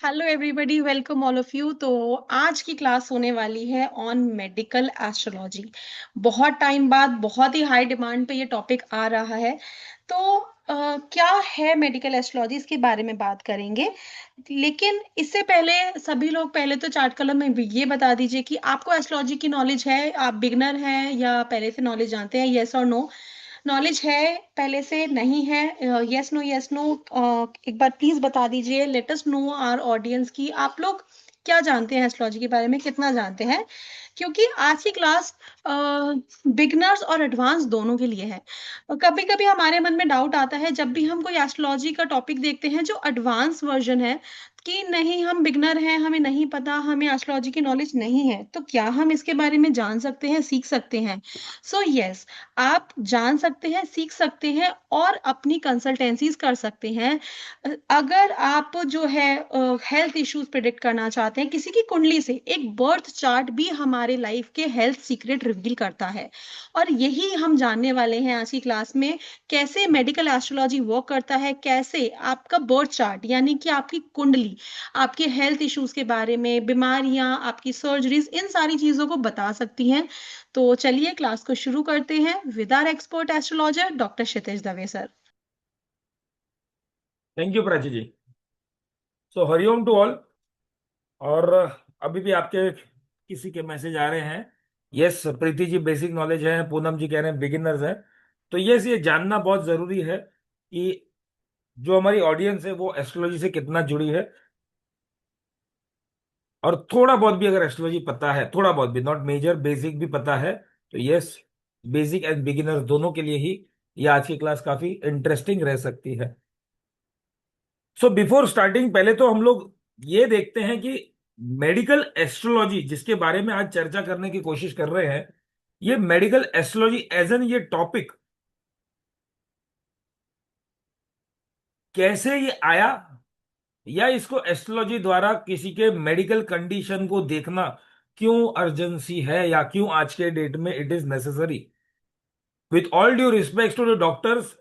Hello everybody, welcome all of you. तो आज की क्लास होने वाली है ऑन मेडिकल एस्ट्रोलॉजी। बहुत टाइम बाद बहुत ही हाई डिमांड पे ये टॉपिक आ रहा है। तो क्या है मेडिकल एस्ट्रोलॉजी, इसके बारे में बात करेंगे। लेकिन इससे पहले सभी लोग पहले तो चार्ट कलम में भी ये बता दीजिए कि आपको एस्ट्रोलॉजी की नॉलेज है, आप बिगनर हैं या पहले से नॉलेज जानते हैं, येस और नो। नॉलेज है पहले से, नहीं है, यस नो यस नो। एक बार प्लीज बता दीजिए, let us know our audience की आप लोग क्या जानते हैं एस्ट्रोलॉजी के बारे में, कितना जानते हैं। क्योंकि आज की क्लास बिगनर्स और एडवांस दोनों के लिए है। कभी कभी हमारे मन में डाउट आता है जब भी हम कोई एस्ट्रोलॉजी का टॉपिक देखते हैं जो एडवांस वर्जन है, कि नहीं हम बिगनर हैं, हमें नहीं पता, हमें एस्ट्रोलॉजी की नॉलेज नहीं है, तो क्या हम इसके बारे में जान सकते हैं, सीख सकते हैं। सो यस, आप जान सकते हैं, सीख सकते हैं और अपनी कंसल्टेंसीज कर सकते हैं। अगर आप जो है हेल्थ इश्यूज प्रिडिक्ट करना चाहते हैं किसी की कुंडली से, एक बर्थ चार्ट भी हमारे लाइफ के हेल्थ सीक्रेट रिवील करता है। और यही हम जानने वाले हैं आज की क्लास में, कैसे मेडिकल एस्ट्रोलॉजी वर्क करता है, कैसे आपका बर्थ चार्ट यानी कि आपकी कुंडली आपके हेल्थ इश्यूज के बारे में, बीमारियां, आपकी सर्जरीज, इन सारी चीजों को बता सकती हैं। तो चलिए क्लास को शुरू करते हैं with our expert astrologer doctor Kshitij Dave sir. Thank you Prachi ji. So Hariom to all. और अभी भी आपके किसी के मैसेज आ रहे हैं। Yes Preeti ji, basic knowledge है। पूनम जी कह रहे हैं बिगिनर्स है। तो यस, ये जानना बहुत जरूरी है कि जो हमारी ऑडियंस है वो एस्ट्रोलॉजी से कितना जुड़ी है। और थोड़ा बहुत भी अगर एस्ट्रोलॉजी पता है, थोड़ा बहुत भी, नॉट मेजर, बेसिक भी पता है, तो यस, बेसिक एंड बिगिनर्स दोनों के लिए ही ये आज की क्लास काफी इंटरेस्टिंग रह सकती है। सो बिफोर स्टार्टिंग, पहले तो हम लोग ये देखते हैं कि मेडिकल एस्ट्रोलॉजी जिसके बारे में आज चर्चा करने की कोशिश कर रहे हैं, ये मेडिकल एस्ट्रोलॉजी एज एन ये टॉपिक कैसे ये आया, या इसको एस्ट्रोलॉजी द्वारा किसी के मेडिकल कंडीशन को देखना क्यों अर्जेंसी है, या क्यों आज के डेट में it is necessary. With all due respect to the doctors,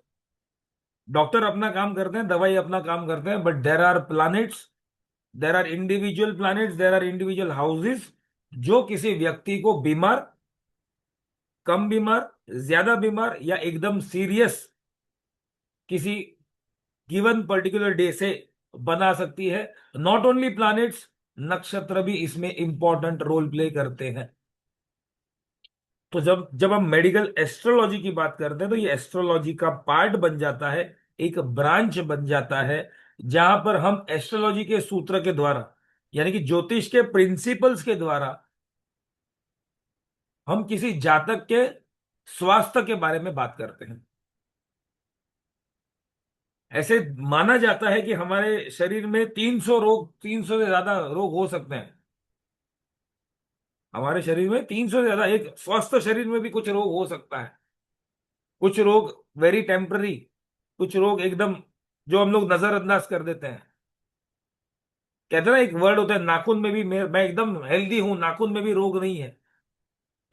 doctor अपना काम करते हैं, दवाई अपना काम करते हैं, but there are planets, there are individual planets, there are individual houses जो किसी व्यक्ति को बीमार, कम बीमार, ज्यादा बीमार या एकदम सीरियस किसी गिवन पर्टिकुलर डे से बना सकती है। नॉट ओनली प्लैनेट्स, नक्षत्र भी इसमें इंपॉर्टेंट रोल प्ले करते हैं। तो जब जब हम मेडिकल एस्ट्रोलॉजी की बात करते हैं तो ये एस्ट्रोलॉजी का पार्ट बन जाता है, एक ब्रांच बन जाता है, जहां पर हम एस्ट्रोलॉजी के सूत्र के द्वारा, यानी कि ज्योतिष के प्रिंसिपल्स के द्वारा, हम किसी जातक के स्वास्थ्य के बारे में बात करते हैं। ऐसे माना जाता है कि हमारे शरीर में 300 रोग, 300 से ज्यादा रोग हो सकते हैं। हमारे शरीर में 300 से ज्यादा, एक स्वस्थ शरीर में भी कुछ रोग हो सकता है। कुछ रोग वेरी टेम्पररी, कुछ रोग एकदम जो हम लोग नजरअंदाज कर देते हैं। कहते हैं ना, एक वर्ड होता है नाखून में भी, मैं एकदम हेल्दी हूं, नाखून में भी रोग नहीं है।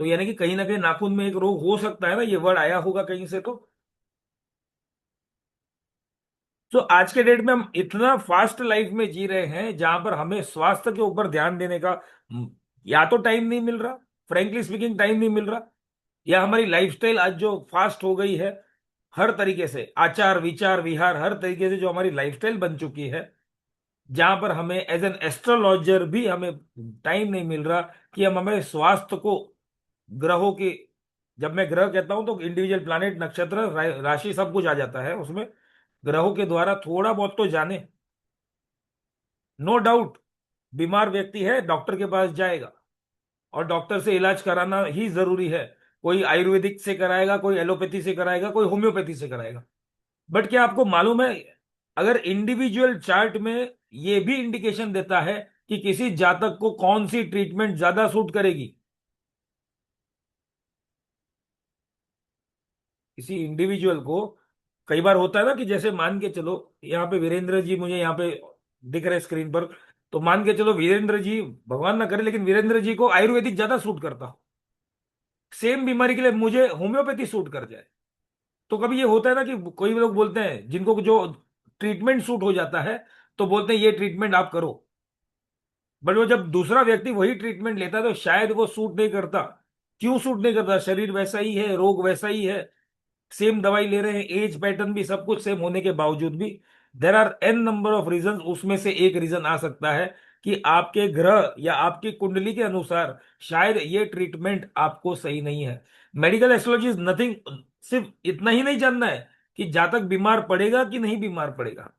तो यानी कि कहीं ना कहीं नाखून में एक रोग हो सकता है ना, ये वर्ड आया होगा कहीं से। तो आज के डेट में हम इतना फास्ट लाइफ में जी रहे हैं जहां पर हमें स्वास्थ्य के ऊपर ध्यान देने का या तो टाइम नहीं मिल रहा, फ्रेंकली स्पीकिंग टाइम नहीं मिल रहा, या हमारी लाइफस्टाइल आज जो फास्ट हो गई है, हर तरीके से आचार विचार विहार, हर तरीके से जो हमारी लाइफस्टाइल बन चुकी है, जहां पर हमें एज एन एस्ट्रोलॉजर भी हमें टाइम नहीं मिल रहा कि हम हमें स्वास्थ्य को, ग्रहों की, जब मैं ग्रह कहता हूं तो इंडिविजुअल प्लैनेट, नक्षत्र, राशि सब कुछ आ जाता है उसमें, ग्रहों के द्वारा थोड़ा बहुत तो जाने। नो डाउट, बीमार व्यक्ति है डॉक्टर के पास जाएगा और डॉक्टर से इलाज कराना ही जरूरी है। कोई आयुर्वेदिक से कराएगा, कोई एलोपैथी से कराएगा, कोई होम्योपैथी से कराएगा। बट क्या आपको मालूम है, अगर इंडिविजुअल चार्ट में ये भी इंडिकेशन देता है कि किसी जातक को कौन सी ट्रीटमेंट ज्यादा सूट करेगी। किसी इंडिविजुअल को कई बार होता है ना कि जैसे मान के चलो, यहाँ पे वीरेंद्र जी मुझे यहाँ पे दिख रहे स्क्रीन पर, तो मान के चलो वीरेंद्र जी, भगवान ना करे, लेकिन वीरेंद्र जी को आयुर्वेदिक ज्यादा सूट करता हो, सेम बीमारी के लिए मुझे होम्योपैथी सूट कर जाए। तो कभी ये होता है ना कि कोई लोग बोलते हैं जिनको जो ट्रीटमेंट सूट हो जाता है, तो बोलते हैं ये ट्रीटमेंट आप करो। बट वो जब दूसरा व्यक्ति वही ट्रीटमेंट लेता है तो शायद वो सूट नहीं करता। क्यों सूट नहीं करता? शरीर वैसा ही है, रोग वैसा ही है, सेम दवाई ले रहे हैं, एज पैटर्न भी सब कुछ सेम होने के बावजूद भी there are an number of reason. उसमें से एक रीजन आ सकता है कि आपके ग्रह या आपकी कुंडली के अनुसार शायद ये ट्रीटमेंट आपको सही नहीं है। मेडिकल एस्ट्रोलॉजी इज नथिंग, सिर्फ इतना ही नहीं जानना है कि जातक बीमार पड़ेगा कि नहीं बीमार पड़ेगा।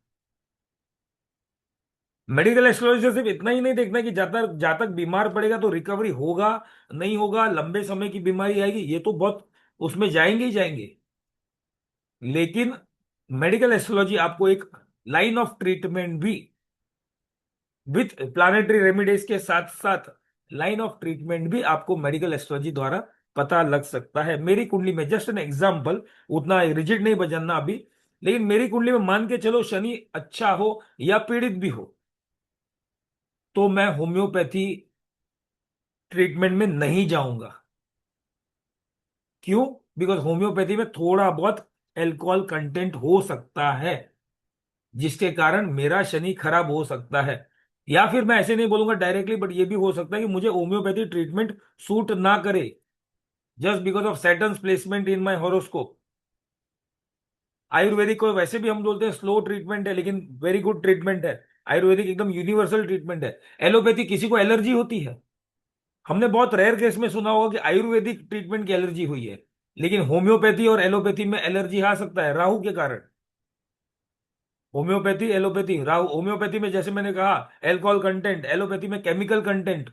मेडिकल एस्ट्रोलॉजी से सिर्फ इतना ही नहीं देखना है कि जातक जातक बीमार पड़ेगा तो रिकवरी होगा नहीं होगा, लंबे समय की बीमारी आएगी, ये तो बहुत उसमें जाएंगे ही जाएंगे। लेकिन मेडिकल एस्ट्रोलॉजी आपको एक लाइन ऑफ ट्रीटमेंट भी विथ प्लानिटरी रेमेडीज के साथ साथ लाइन ऑफ ट्रीटमेंट भी आपको मेडिकल एस्ट्रोलॉजी द्वारा पता लग सकता है। मेरी कुंडली में जस्ट एन एग्जांपल, उतना रिजिड नहीं बजाना अभी, लेकिन मेरी कुंडली में मान के चलो शनि अच्छा हो या पीड़ित भी हो तो मैं होम्योपैथी ट्रीटमेंट में नहीं जाऊंगा। क्यों? बिकॉज होम्योपैथी में थोड़ा बहुत एल्कोहल कंटेंट हो सकता है जिसके कारण मेरा शनि खराब हो सकता है। या फिर मैं ऐसे नहीं बोलूंगा डायरेक्टली, बट ये भी हो सकता है कि मुझे होम्योपैथी ट्रीटमेंट सूट ना करे just because of Saturn's placement in my horoscope. Ayurvedic को वैसे भी हम बोलते हैं स्लो ट्रीटमेंट है, लेकिन वेरी गुड ट्रीटमेंट है। आयुर्वेदिक एकदम यूनिवर्सल ट्रीटमेंट है। एलोपैथी किसी को एलर्जी होती है, हमने बहुत रेयर केस में सुना होगा कि आयुर्वेदिक ट्रीटमेंट की एलर्जी हुई है, लेकिन होम्योपैथी और एलोपैथी में एलर्जी आ सकता है राहु के कारण। होम्योपैथी एलोपैथी राहु, होम्योपैथी में जैसे मैंने कहा एल्कोहल कंटेंट, एलोपैथी में केमिकल कंटेंट,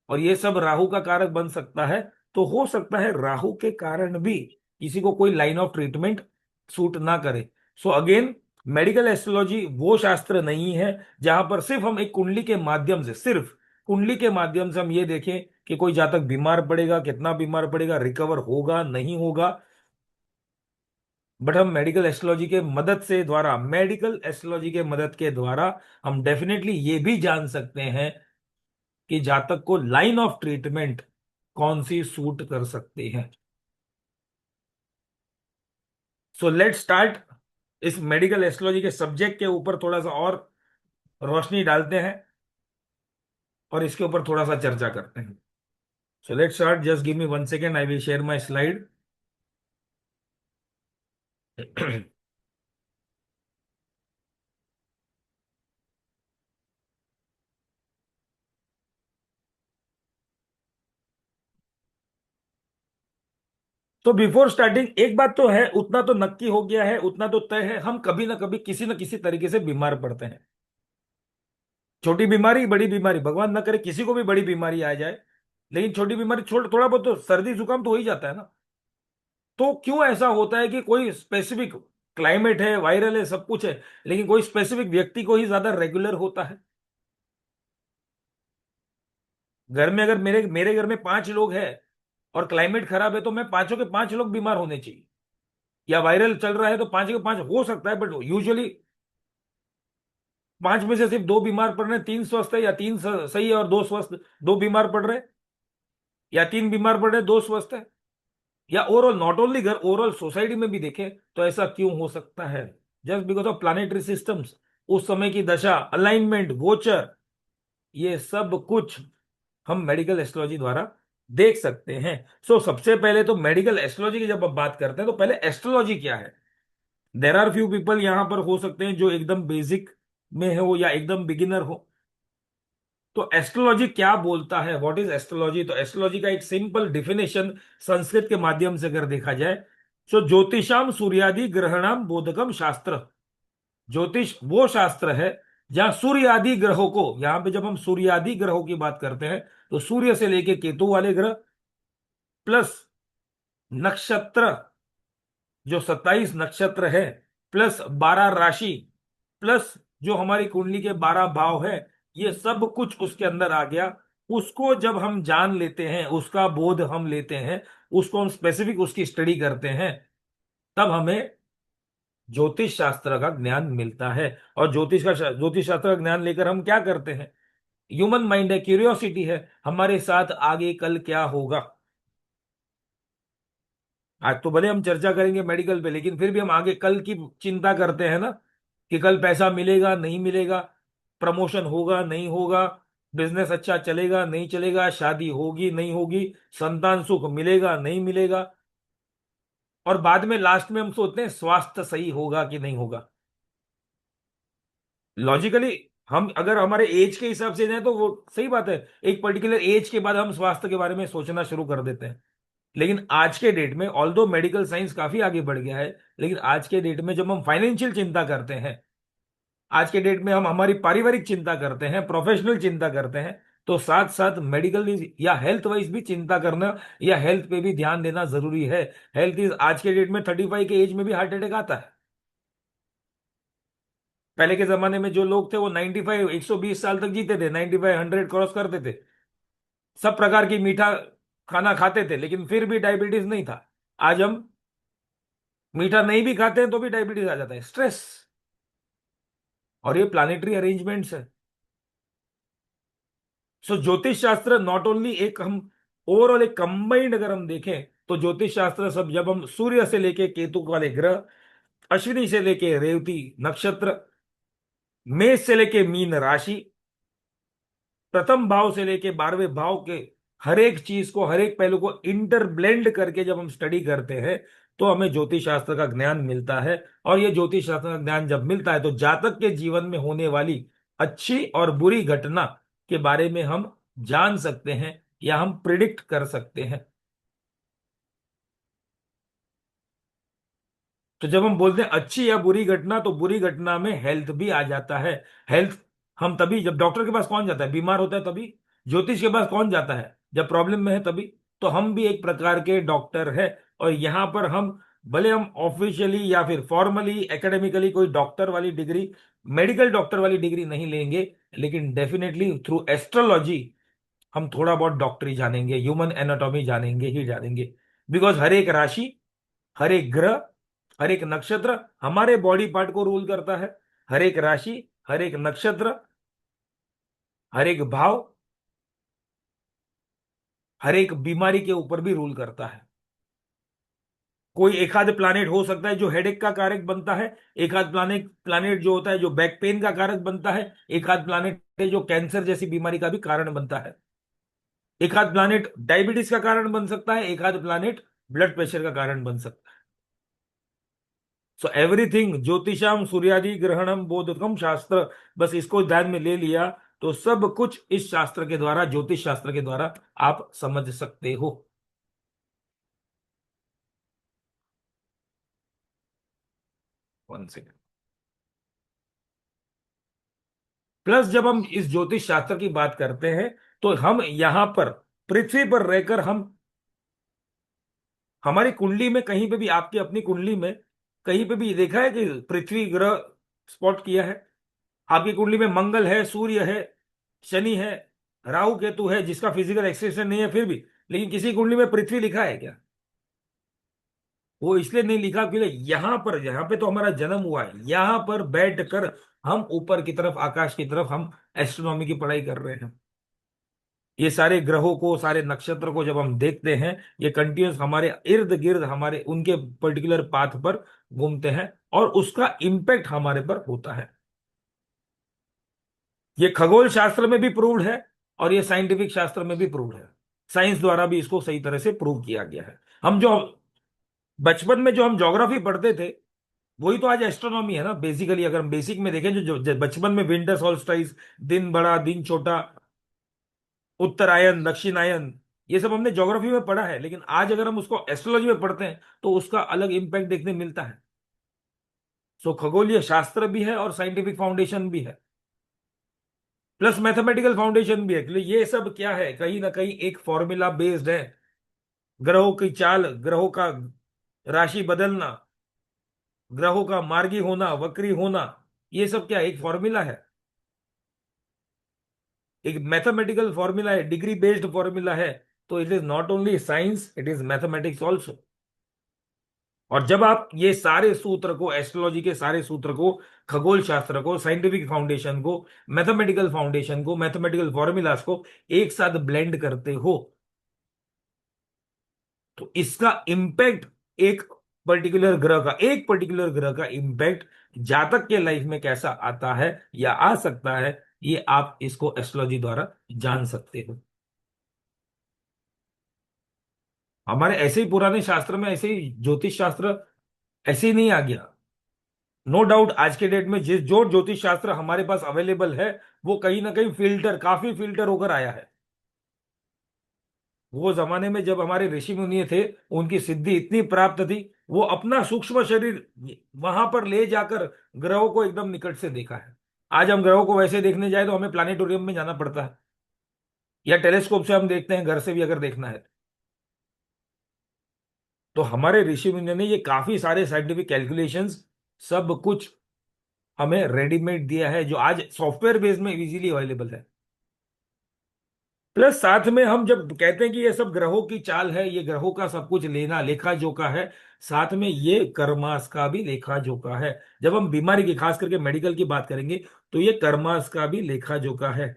और ये सब राहु का कारक बन सकता है। तो हो सकता है राहु के कारण भी किसी को कोई लाइन ऑफ ट्रीटमेंट सूट ना करे। सो अगेन, मेडिकल एस्ट्रोलॉजी वो शास्त्र नहीं है जहां पर सिर्फ हम एक कुंडली के माध्यम से, सिर्फ कुंडली के माध्यम से हम ये देखें कि कोई जातक बीमार पड़ेगा, कितना बीमार पड़ेगा, रिकवर होगा नहीं होगा। बट हम मेडिकल एस्ट्रोलॉजी के मदद के द्वारा हम डेफिनेटली ये भी जान सकते हैं कि जातक को लाइन ऑफ ट्रीटमेंट कौन सी सूट कर सकते हैं। So let start. इस मेडिकल एस्ट्रोलॉजी के सब्जेक्ट के ऊपर थोड़ा सा और रोशनी डालते हैं और इसके ऊपर थोड़ा सा चर्चा करते हैं। So let start, just give me 1 second, I will share my slide. तो बिफोर स्टार्टिंग एक बात तो है, उतना तो नक्की हो गया है, उतना तो तय है, हम कभी ना कभी किसी न किसी तरीके से बीमार पड़ते हैं। छोटी बीमारी बड़ी बीमारी, भगवान ना करे किसी को भी बड़ी बीमारी आ जाए, लेकिन छोटी बीमारी छोड़, थोड़ा बहुत तो सर्दी जुकाम तो हो ही जाता है ना। तो क्यों ऐसा होता है कि कोई स्पेसिफिक क्लाइमेट है, वायरल है, सब कुछ है, लेकिन कोई स्पेसिफिक व्यक्ति को ही ज्यादा रेगुलर होता है? घर में अगर मेरे मेरे घर में 5 लोग हैं और क्लाइमेट खराब है तो मैं पांचों के 5 लोग बीमार होने चाहिए। या वायरल चल रहा है तो 5 के 5 हो सकता है, बट यूजुअली 5 में से सिर्फ 2 बीमार पड़ रहे हैं, 3 स्वस्थ है, या 3 सही है और 2 स्वस्थ, 2 बीमार पड़ रहे हैं, या 3 बीमार पड़ रहे हैं 2 स्वस्थ है। या ओवरऑल, नॉट ओनली घर, ओवरऑल सोसाइटी में भी देखें तो ऐसा क्यों हो सकता है? Just because of planetary systems, उस समय की दशा, अलाइनमेंट, गोचर, ये सब कुछ हम मेडिकल एस्ट्रोलॉजी द्वारा देख सकते हैं। सबसे पहले तो मेडिकल एस्ट्रोलॉजी की जब आप बात करते हैं तो पहले एस्ट्रोलॉजी क्या है। देर आर फ्यू पीपल यहां पर हो सकते हैं जो एकदम बेसिक में हो या एकदम बिगिनर हो। तो एस्ट्रोलॉजी क्या बोलता है, व्हाट इज एस्ट्रोलॉजी? तो एस्ट्रोलॉजी का एक सिंपल डिफिनेशन संस्कृत के माध्यम से अगर देखा जाए, ज्योतिषाम सूर्यादि ग्रहणाम बोधकम शास्त्र। ज्योतिष वो शास्त्र है जहां सूर्य आदि ग्रहों को, यहां पे जब हम सूर्य आदि ग्रहों की बात करते हैं तो सूर्य से लेके केतु वाले ग्रह प्लस नक्षत्र, जो 27 नक्षत्र है, प्लस 12 राशि, प्लस जो हमारी कुंडली के 12 भाव है, ये सब कुछ उसके अंदर आ गया। उसको जब हम जान लेते हैं, उसका बोध हम लेते हैं, उसको हम स्पेसिफिक उसकी स्टडी करते हैं, तब हमें ज्योतिष शास्त्र का ज्ञान मिलता है। और ज्योतिष शास्त्र का ज्ञान लेकर हम क्या करते हैं? ह्यूमन माइंड है, क्यूरियोसिटी है, हमारे साथ आगे कल क्या होगा। आज तो भले हम चर्चा करेंगे मेडिकल पे, लेकिन फिर भी हम आगे कल की चिंता करते हैं ना, कि कल पैसा मिलेगा नहीं मिलेगा, प्रमोशन होगा नहीं होगा, बिजनेस अच्छा चलेगा नहीं चलेगा, शादी होगी नहीं होगी, संतान सुख मिलेगा नहीं मिलेगा, और बाद में लास्ट में हम सोचते हैं स्वास्थ्य सही होगा कि नहीं होगा। लॉजिकली हम अगर हमारे एज के हिसाब से जाए तो वो सही बात है, एक पर्टिकुलर एज के बाद हम स्वास्थ्य के बारे में सोचना शुरू कर देते हैं। लेकिन आज के डेट में ऑल्दो मेडिकल साइंस काफी आगे बढ़ गया है, लेकिन आज के डेट में जब हम फाइनेंशियल चिंता करते हैं, आज के डेट में हम हमारी पारिवारिक चिंता करते हैं, प्रोफेशनल चिंता करते हैं, तो साथ साथ मेडिकल या हेल्थ वाइज भी चिंता करना या हेल्थ पे भी ध्यान देना जरूरी है। हेल्थ इज, आज के डेट में 35 के एज में भी हार्ट अटैक आता है। पहले के जमाने में जो लोग थे वो 95 120 साल तक जीते थे, 95 100 क्रॉस करते थे, सब प्रकार की मीठा खाना खाते थे, लेकिन फिर भी डायबिटीज नहीं था। आज हम मीठा नहीं भी खाते हैं तो भी डायबिटीज आ जाता है, स्ट्रेस। और ये प्लानिटरी अरेंजमेंट्स है। सो ज्योतिष शास्त्र नॉट ओनली एक हम ओवरऑल एक कंबाइंड अगर हम देखें, तो ज्योतिष शास्त्र सब, जब हम सूर्य से लेके केतु वाले ग्रह, अश्विनी से लेके रेवती नक्षत्र, मेष से लेके मीन राशि, प्रथम भाव से लेके 12वें भाव के हर एक चीज को, हर एक पहलू को इंटर ब्लेंड करके जब हम स्टडी करते हैं, तो हमें ज्योतिष शास्त्र का ज्ञान मिलता है। और ये ज्योतिष शास्त्र का ज्ञान जब मिलता है तो जातक के जीवन में होने वाली अच्छी और बुरी घटना के बारे में हम जान सकते हैं या हम प्रिडिक्ट कर सकते हैं। तो जब हम बोलते हैं अच्छी या बुरी घटना, तो बुरी घटना में हेल्थ भी आ जाता है। हेल्थ, हम तभी, जब डॉक्टर के पास कौन जाता है, बीमार होता है तभी। ज्योतिष के पास कौन जाता है, जब प्रॉब्लम में है तभी। तो हम भी एक प्रकार के डॉक्टर है। और यहां पर हम, भले हम ऑफिशियली या फिर फॉर्मली एकेडमिकली कोई डॉक्टर वाली डिग्री, मेडिकल डॉक्टर वाली डिग्री नहीं लेंगे, लेकिन डेफिनेटली थ्रू एस्ट्रोलॉजी हम थोड़ा बहुत डॉक्टरी जानेंगे, ह्यूमन एनाटॉमी जानेंगे ही जानेंगे। बिकॉज हर एक राशि, हर एक ग्रह, हर एक नक्षत्र हमारे बॉडी पार्ट को रूल करता है। हर एक राशि, हर एक नक्षत्र, हर एक भाव, हर एक बीमारी के ऊपर भी रूल करता है। कोई एक आध प्लानेट हो सकता है जो हेडेक का कारक बनता है, एक आध प्लानेट प्लानेट जो होता है जो बैक पेन का कारक बनता है, एक आध प्लानेट है जो कैंसर जैसी बीमारी का भी कारण बनता है, एक आध प्लानेट डायबिटीज का कारण बन सकता है, एक आध प्लानेट ब्लड प्रेशर का कारण बन सकता है। सो एवरीथिंग ज्योतिषाम सूर्यादि ग्रहणम बोधकम शास्त्र, बस इसको ध्यान में ले लिया तो सब कुछ इस शास्त्र के द्वारा, ज्योतिष शास्त्र के द्वारा आप समझ सकते हो। 1 सेकेंड। प्लस जब हम इस ज्योतिष शास्त्र की बात करते हैं, तो हम यहां पर पृथ्वी पर रहकर हम, हमारी कुंडली में कहीं पे भी, आपकी अपनी कुंडली में कहीं पे भी देखा है कि पृथ्वी ग्रह स्पॉट किया है? आपकी कुंडली में मंगल है, सूर्य है, शनि है, राहु केतु है, जिसका फिजिकल एक्सटेंशन नहीं है फिर भी, लेकिन किसी कुंडली में पृथ्वी लिखा है क्या? वो इसलिए नहीं लिखा क्योंकि यहां पर, जहां पे तो हमारा जन्म हुआ है, यहां पर बैठ कर हम ऊपर की तरफ, आकाश की तरफ हम एस्ट्रोनॉमी की पढ़ाई कर रहे हैं। ये सारे ग्रहों को, सारे नक्षत्र को जब हम देखते हैं, ये कंटिन्यूस हमारे इर्द गिर्द, हमारे उनके पर्टिकुलर पाथ पर घूमते हैं, और उसका इम्पैक्ट हमारे पर होता है। ये खगोल शास्त्र में भी प्रूव्ड है, और ये साइंटिफिक शास्त्र में भी प्रूव्ड है। साइंस द्वारा भी इसको सही तरह से प्रूव किया गया है। हम जो बचपन में जो हम ज्योग्राफी पढ़ते थे, वही तो आज एस्ट्रोनॉमी है ना बेसिकली। अगर हम बेसिक में देखें, जो बचपन में विंटर सॉल्स्टाइस, दिन बड़ा दिन छोटा, उत्तरायण दक्षिणायन, ये सब हमने ज्योग्राफी में पढ़ा है, लेकिन आज अगर हम उसको एस्ट्रोलॉजी में पढ़ते हैं तो उसका अलग इंपैक्ट देखने मिलता है। सो खगोलीय शास्त्र भी है और साइंटिफिक फाउंडेशन भी है, प्लस मैथमेटिकल फाउंडेशन भी है, क्योंकि ये सब क्या है, कहीं ना कहीं एक फॉर्मूला बेस्ड है। ग्रहों की चाल, ग्रहों का राशि बदलना, ग्रहों का मार्गी होना, वक्री होना, ये सब क्या है, एक फॉर्मूला है, एक मैथमेटिकल फॉर्मूला है, डिग्री बेस्ड फॉर्मूला है। तो it is not only science, it is mathematics also. और जब आप ये सारे सूत्र को, एस्ट्रोलॉजी के सारे सूत्र को, खगोल शास्त्र को, साइंटिफिक फाउंडेशन को, मैथमेटिकल फाउंडेशन को, मैथमेटिकल फॉर्मूलाज को एक साथ ब्लेंड करते हो, तो इसका इम्पैक्ट, एक पर्टिकुलर ग्रह का इम्पैक्ट जातक के लाइफ में कैसा आता है या आ सकता है, ये आप इसको एस्ट्रोलॉजी द्वारा जान सकते हो। हमारे ऐसे ही पुराने शास्त्र में, ऐसे ही ज्योतिष शास्त्र ऐसे ही नहीं आ गया। नो डाउट आज के डेट में जिस जो ज्योतिष शास्त्र हमारे पास अवेलेबल है, वो कहीं ना कहीं फिल्टर, काफी फिल्टर होकर आया है। वो जमाने में जब हमारे ऋषि मुनि थे, उनकी सिद्धि इतनी प्राप्त थी, वो अपना सूक्ष्म शरीर वहां पर ले जाकर ग्रहों को एकदम निकट से देखा है। आज हम ग्रहों को वैसे देखने जाए तो हमें प्लानिटोरियम में जाना पड़ता है, या टेलीस्कोप से हम देखते हैं, घर से भी अगर देखना है। तो हमारे ऋषि मुनि ने ये काफी सारे साइंटिफिक कैलकुलेशंस, सब कुछ हमें रेडीमेड दिया है, जो आज सॉफ्टवेयर बेस में इजीली अवेलेबल है। प्लस साथ में हम जब कहते हैं कि ये सब ग्रहों की चाल है, ये ग्रहों का सब कुछ लेना लेखा जोखा है, साथ में ये कर्मास का भी लेखा जोखा है। जब हम बीमारी की, खास करके मेडिकल की बात करेंगे, तो ये कर्मास का भी लेखा जोखा है।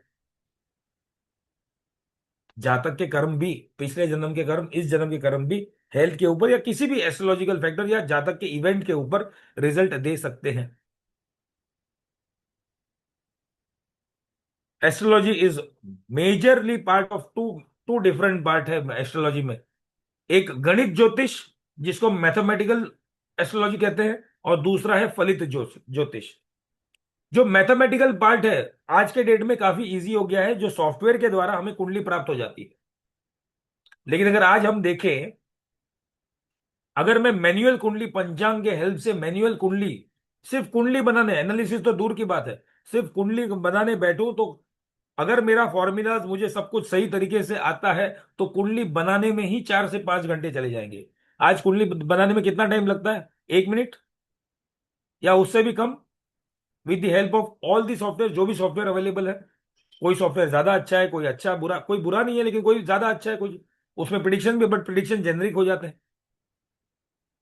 जातक के कर्म भी, पिछले जन्म के कर्म, इस जन्म के कर्म भी हेल्थ के ऊपर या किसी भी एस्ट्रोलॉजिकल फैक्टर या जातक के इवेंट के ऊपर रिजल्ट दे सकते हैं। Astrology is majorly part of two two different part है एस्ट्रोलॉजी में। एक गणित ज्योतिष, जिसको मैथमेटिकल एस्ट्रोलॉजी कहते हैं, और दूसरा है फलित ज्योतिष। जो मैथमेटिकल पार्ट है, आज के डेट में काफी इजी हो गया है, जो सॉफ्टवेयर के द्वारा हमें कुंडली प्राप्त हो जाती है। लेकिन अगर आज हम देखें, अगर मैं मैन्युअल कुंडली, पंचांग के हेल्प से मैन्युअल कुंडली, सिर्फ कुंडली बनाने, एनालिसिस तो दूर की बात है, सिर्फ कुंडली बनाने बैठूं तो, अगर मेरा फॉर्मूलाज मुझे सब कुछ सही तरीके से आता है, तो कुंडली बनाने में ही 4 से 5 घंटे चले जाएंगे। आज कुंडली बनाने में कितना टाइम लगता है? 1 मिनट या उससे भी कम, with the help of all the software, जो भी सॉफ्टवेयर अवेलेबल है। कोई सॉफ्टवेयर ज्यादा अच्छा है, कोई अच्छा बुरा, कोई बुरा नहीं है, लेकिन कोई ज्यादा अच्छा है, कोई उसमें प्रिडिक्शन भी, बट प्रिडिक्शन जेनरिक हो जाते हैं।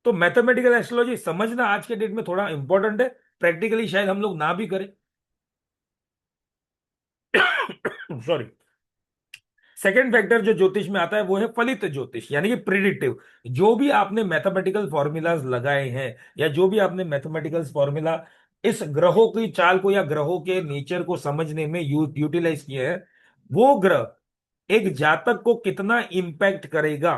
तो मैथमेटिकल एस्ट्रोलॉजी समझना आज के डेट में थोड़ा इंपॉर्टेंट है। प्रैक्टिकली शायद हम लोग ना भी करें। सॉरी। सेकेंड फैक्टर जो ज्योतिष में आता है, वो है फलित ज्योतिष, यानी कि प्रिडिक्टिव। जो भी आपने मैथमेटिकल फॉर्मूलाज लगाए हैं, या जो भी आपने मैथमेटिकल फॉर्मूला इस ग्रहों की चाल को या ग्रहों के नेचर को समझने में यूटिलाइज किए हैं, वो ग्रह एक जातक को कितना इंपैक्ट करेगा,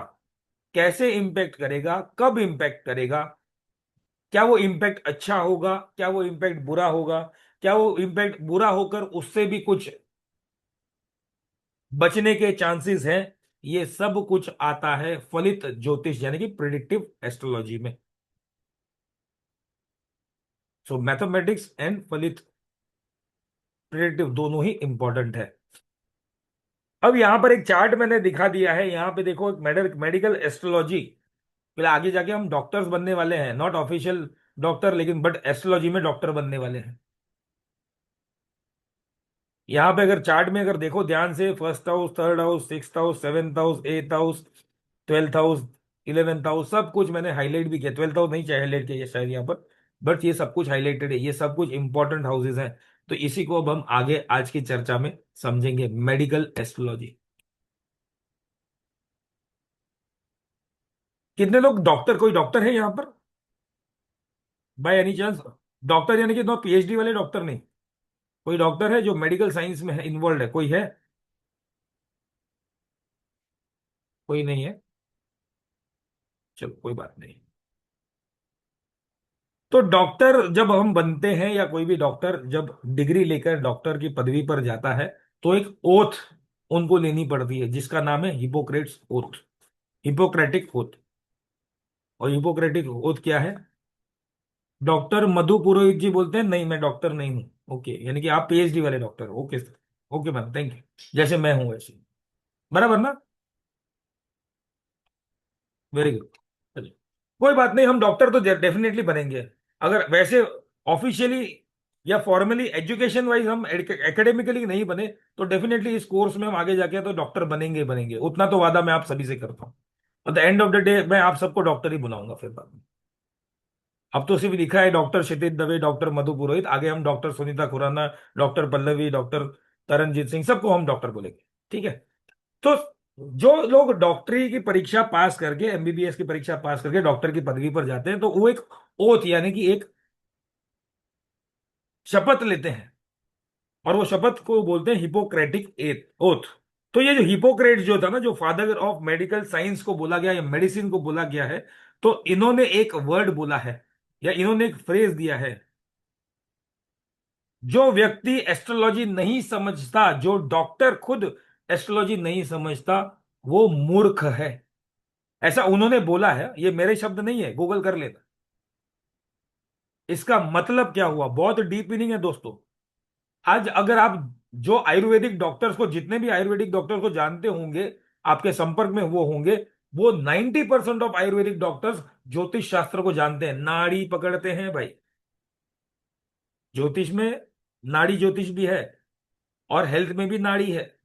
कैसे इंपैक्ट करेगा, कब इंपैक्ट करेगा, क्या वो इंपैक्ट अच्छा होगा, क्या वो इंपैक्ट बुरा होगा, क्या वो इंपैक्ट बुरा होकर उससे भी कुछ बचने के चांसेस हैं, ये सब कुछ आता है फलित ज्योतिष, यानी कि प्रिडिक्टिव एस्ट्रोलॉजी में। सो मैथमेटिक्स एंड फलित प्रिडिक्टिव दोनों ही इंपॉर्टेंट है। अब यहां पर एक चार्ट मैंने दिखा दिया है, यहां पे देखो, एक मेडिकल एस्ट्रोलॉजी। फिर आगे जाके हम डॉक्टर्स बनने वाले हैं, नॉट ऑफिशियल डॉक्टर, लेकिन बट एस्ट्रोलॉजी में डॉक्टर बनने वाले हैं। यहां पे अगर चार्ट में अगर देखो ध्यान से, first house, third house, sixth house, seventh house, eighth house, 12th house, 11th house, सब कुछ मैंने हाईलाइट भी किया। 12th हाउस नहीं चाहिए हाईलाइट किया शायद यहाँ पर, बट ये सब कुछ हाईलाइटेड है, ये सब कुछ इंपॉर्टेंट हाउसेज हैं। तो इसी को अब हम आगे आज की चर्चा में समझेंगे, मेडिकल एस्ट्रोलॉजी। कितने लोग डॉक्टर, कोई डॉक्टर है यहाँ पर बाय एनी चांस? डॉक्टर यानी कि नो पीएचडी वाले डॉक्टर नहीं, कोई डॉक्टर है जो मेडिकल साइंस में है, इन्वॉल्व है, कोई है? कोई नहीं है? चलो कोई बात नहीं। तो डॉक्टर जब हम बनते हैं, या कोई भी डॉक्टर जब डिग्री लेकर डॉक्टर की पदवी पर जाता है, तो एक ओथ उनको लेनी पड़ती है, जिसका नाम है हिपोक्रेट्स ओथ, हिपोक्रेटिक ओथ। और हिपोक्रेटिक ओथ क्या है? डॉक्टर मधु पुरोहित जी बोलते हैं, नहीं मैं डॉक्टर नहीं हूं। ओके, यानी कि आप पीएचडी वाले doctor. Okay sir, okay ma'am, thank you. जैसे मैं हूं वैसे, बराबर ना? Very good. चलिए, कोई बात नहीं, हम डॉक्टर तो डेफिनेटली बनेंगे। अगर वैसे ऑफिशियली या फॉर्मली एजुकेशन वाइज हम एकेडमिकली नहीं बने, तो डेफिनेटली इस कोर्स में हम आगे जाके तो डॉक्टर बनेंगे ही बनेंगे, उतना तो वादा मैं आप सभी से करता हूँ। At the end of the day मैं आप सबको डॉक्टर ही बुलाऊंगा फिर बाद में। अब तो सिर्फ लिखा है डॉक्टर क्षितिज दवे, डॉक्टर मधु पुरोहित, आगे हम doctor Sunita Khurana, doctor Pallavi, doctor Taranjeet Singh, सबको हम डॉक्टर बोलेंगे। ठीक है? तो जो लोग डॉक्टरी की परीक्षा पास करके, एमबीबीएस की परीक्षा पास करके डॉक्टर की पदवी पर जाते हैं, तो वो एक ओथ, यानी कि एक शपथ लेते हैं और वो शपथ को बोलते हैं हिपोक्रेटिक ओथ। तो ये जो हिपोक्रेट जो था ना, जो फादर ऑफ मेडिकल साइंस को बोला गया या मेडिसिन को बोला गया है, तो इन्होंने एक वर्ड बोला है या इन्होंने एक फ्रेज दिया है, जो व्यक्ति एस्ट्रोलॉजी नहीं समझता, जो डॉक्टर खुद एस्ट्रोलॉजी नहीं समझता, वो मूर्ख है। ऐसा उन्होंने बोला है, ये मेरे शब्द नहीं है, गूगल कर लेना। इसका मतलब क्या हुआ, बहुत डीप मीनिंग है दोस्तों। आज अगर आप जो आयुर्वेदिक डॉक्टर्स को, जितने भी आयुर्वेदिक डॉक्टर्स को जानते होंगे, आपके संपर्क में वो होंगे, वो 90% ऑफ आयुर्वेदिक डॉक्टर्स ज्योतिष शास्त्र को जानते हैं, नाड़ी पकड़ते हैं भाई। ज्योतिष में नाड़ी ज्योतिष भी है, और हेल्थ में भी नाड़ी है।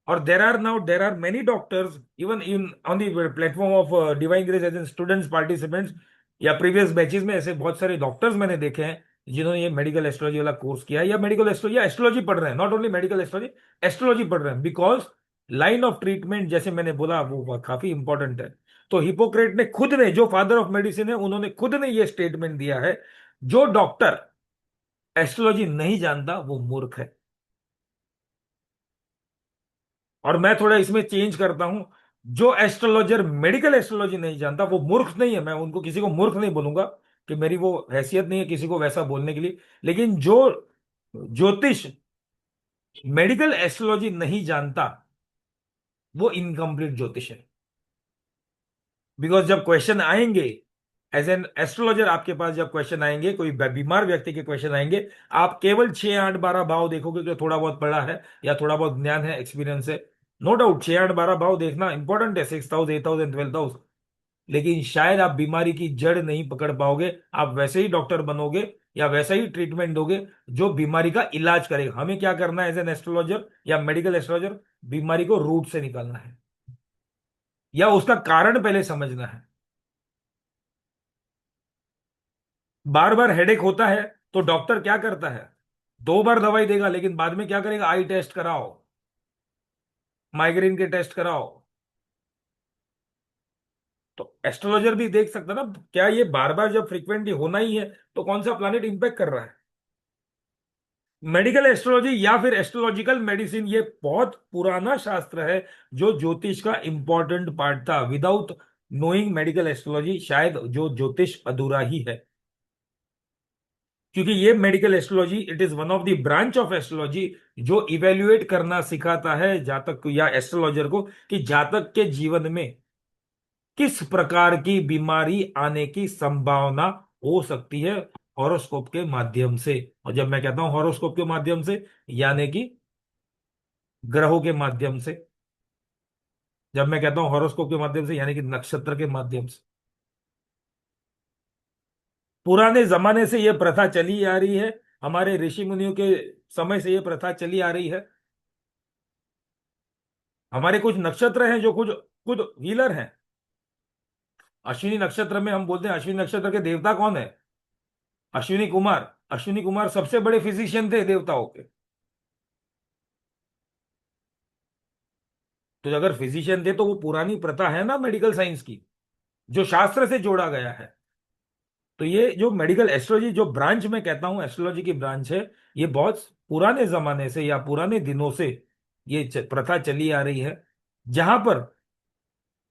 और there are many doctors even in on the platform of Divine Grace as in students participants या प्रीवियस बैचेस में, ऐसे बहुत सारे डॉक्टर्स मैंने देखे हैं जिन्होंने ये मेडिकल एस्ट्रोलॉजी वाला कोर्स किया है, या मेडिकल एस्ट्रोलॉजी या एस्ट्रोलॉजी पढ़ रहे हैं, not only medical astrology, astrology पढ़ रहे हैं, बिकॉज लाइन ऑफ ट्रीटमेंट जैसे मैंने बोला वो काफी इंपॉर्टेंट है। तो हिपोक्रेट ने खुद ने, जो फादर ऑफ मेडिसिन है, उन्होंने खुद ने ये स्टेटमेंट दिया है, जो डॉक्टर एस्ट्रोलॉजी नहीं जानता वो मूर्ख है। और मैं थोड़ा इसमें चेंज करता हूं, जो एस्ट्रोलॉजर मेडिकल एस्ट्रोलॉजी नहीं जानता वो मूर्ख नहीं है, मैं उनको किसी को मूर्ख नहीं बोलूंगा, कि मेरी वो हैसियत नहीं है किसी को वैसा बोलने के लिए। लेकिन जो ज्योतिष मेडिकल एस्ट्रोलॉजी नहीं जानता, वो इनकम्प्लीट ज्योतिष है। बिकॉज जब क्वेश्चन आएंगे एज एन एस्ट्रोलॉजर, आपके पास जब क्वेश्चन आएंगे, कोई बीमार व्यक्ति के क्वेश्चन आएंगे, आप केवल 6 8 12 भाव देखोगे, जो थोड़ा बहुत पढ़ा है या थोड़ा बहुत ज्ञान है, एक्सपीरियंस है, नो डाउट 6 8 12 भाव देखना इंपॉर्टेंट है, 6 हाउस 8 हाउस एंड 12 हाउस। लेकिन शायद आप बीमारी की जड़ नहीं पकड़ पाओगे, आप वैसे ही डॉक्टर बनोगे या वैसा ही ट्रीटमेंट दोगे जो बीमारी का इलाज करेगा। हमें क्या करना है एज एन एस्ट्रोलॉजर या मेडिकल एस्ट्रोलॉजर, बीमारी को रूट से निकालना है, या उसका कारण पहले समझना है। बार बार हेडेक होता है तो डॉक्टर क्या करता है, 2 बार दवाई देगा, लेकिन बाद में क्या करेगा, आई टेस्ट कराओ, माइग्रेन के टेस्ट कराओ। तो एस्ट्रोलॉजर भी देख सकता ना, क्या ये बार बार जब फ्रीक्वेंटली होना ही है तो कौन सा प्लैनेट इंपैक्ट कर रहा है। मेडिकल एस्ट्रोलॉजी या फिर एस्ट्रोलॉजिकल मेडिसिन, ये बहुत पुराना शास्त्र है, जो ज्योतिष का इंपॉर्टेंट पार्ट था। विदाउट नोइंग मेडिकल एस्ट्रोलॉजी शायद जो ज्योतिष अधूरा ही है। क्योंकि ये medical astrology, it is one of the branch of astrology जो इवेल्युएट करना सिखाता है जातक को या एस्ट्रोलॉजर को, कि जातक के जीवन में किस प्रकार की बीमारी आने की संभावना हो सकती है, हॉरोस्कोप के माध्यम से। और जब मैं कहता हूं हॉरोस्कोप के माध्यम से, यानी कि ग्रहों के माध्यम से। जब मैं कहता हूं हॉरोस्कोप के माध्यम से, यानी कि नक्षत्र के माध्यम से। पुराने जमाने से यह प्रथा चली आ रही है, हमारे ऋषि मुनियों के समय से यह प्रथा चली आ रही है। हमारे कुछ नक्षत्र हैं जो खुद खुद हीलर हैं। अश्विनी नक्षत्र में हम बोलते हैं, अश्विनी नक्षत्र के देवता कौन है, अश्विनी कुमार। अश्विनी कुमार सबसे बड़े फिजिशियन थे देवताओं के। तो अगर फिजिशियन थे तो वो पुरानी प्रथा है ना मेडिकल साइंस की, जो शास्त्र से जोड़ा गया है। तो ये जो मेडिकल एस्ट्रोलॉजी जो ब्रांच मैं कहता हूं एस्ट्रोलॉजी की ब्रांच है, ये बहुत पुराने जमाने से या पुराने दिनों से ये प्रथा चली आ रही है, जहां पर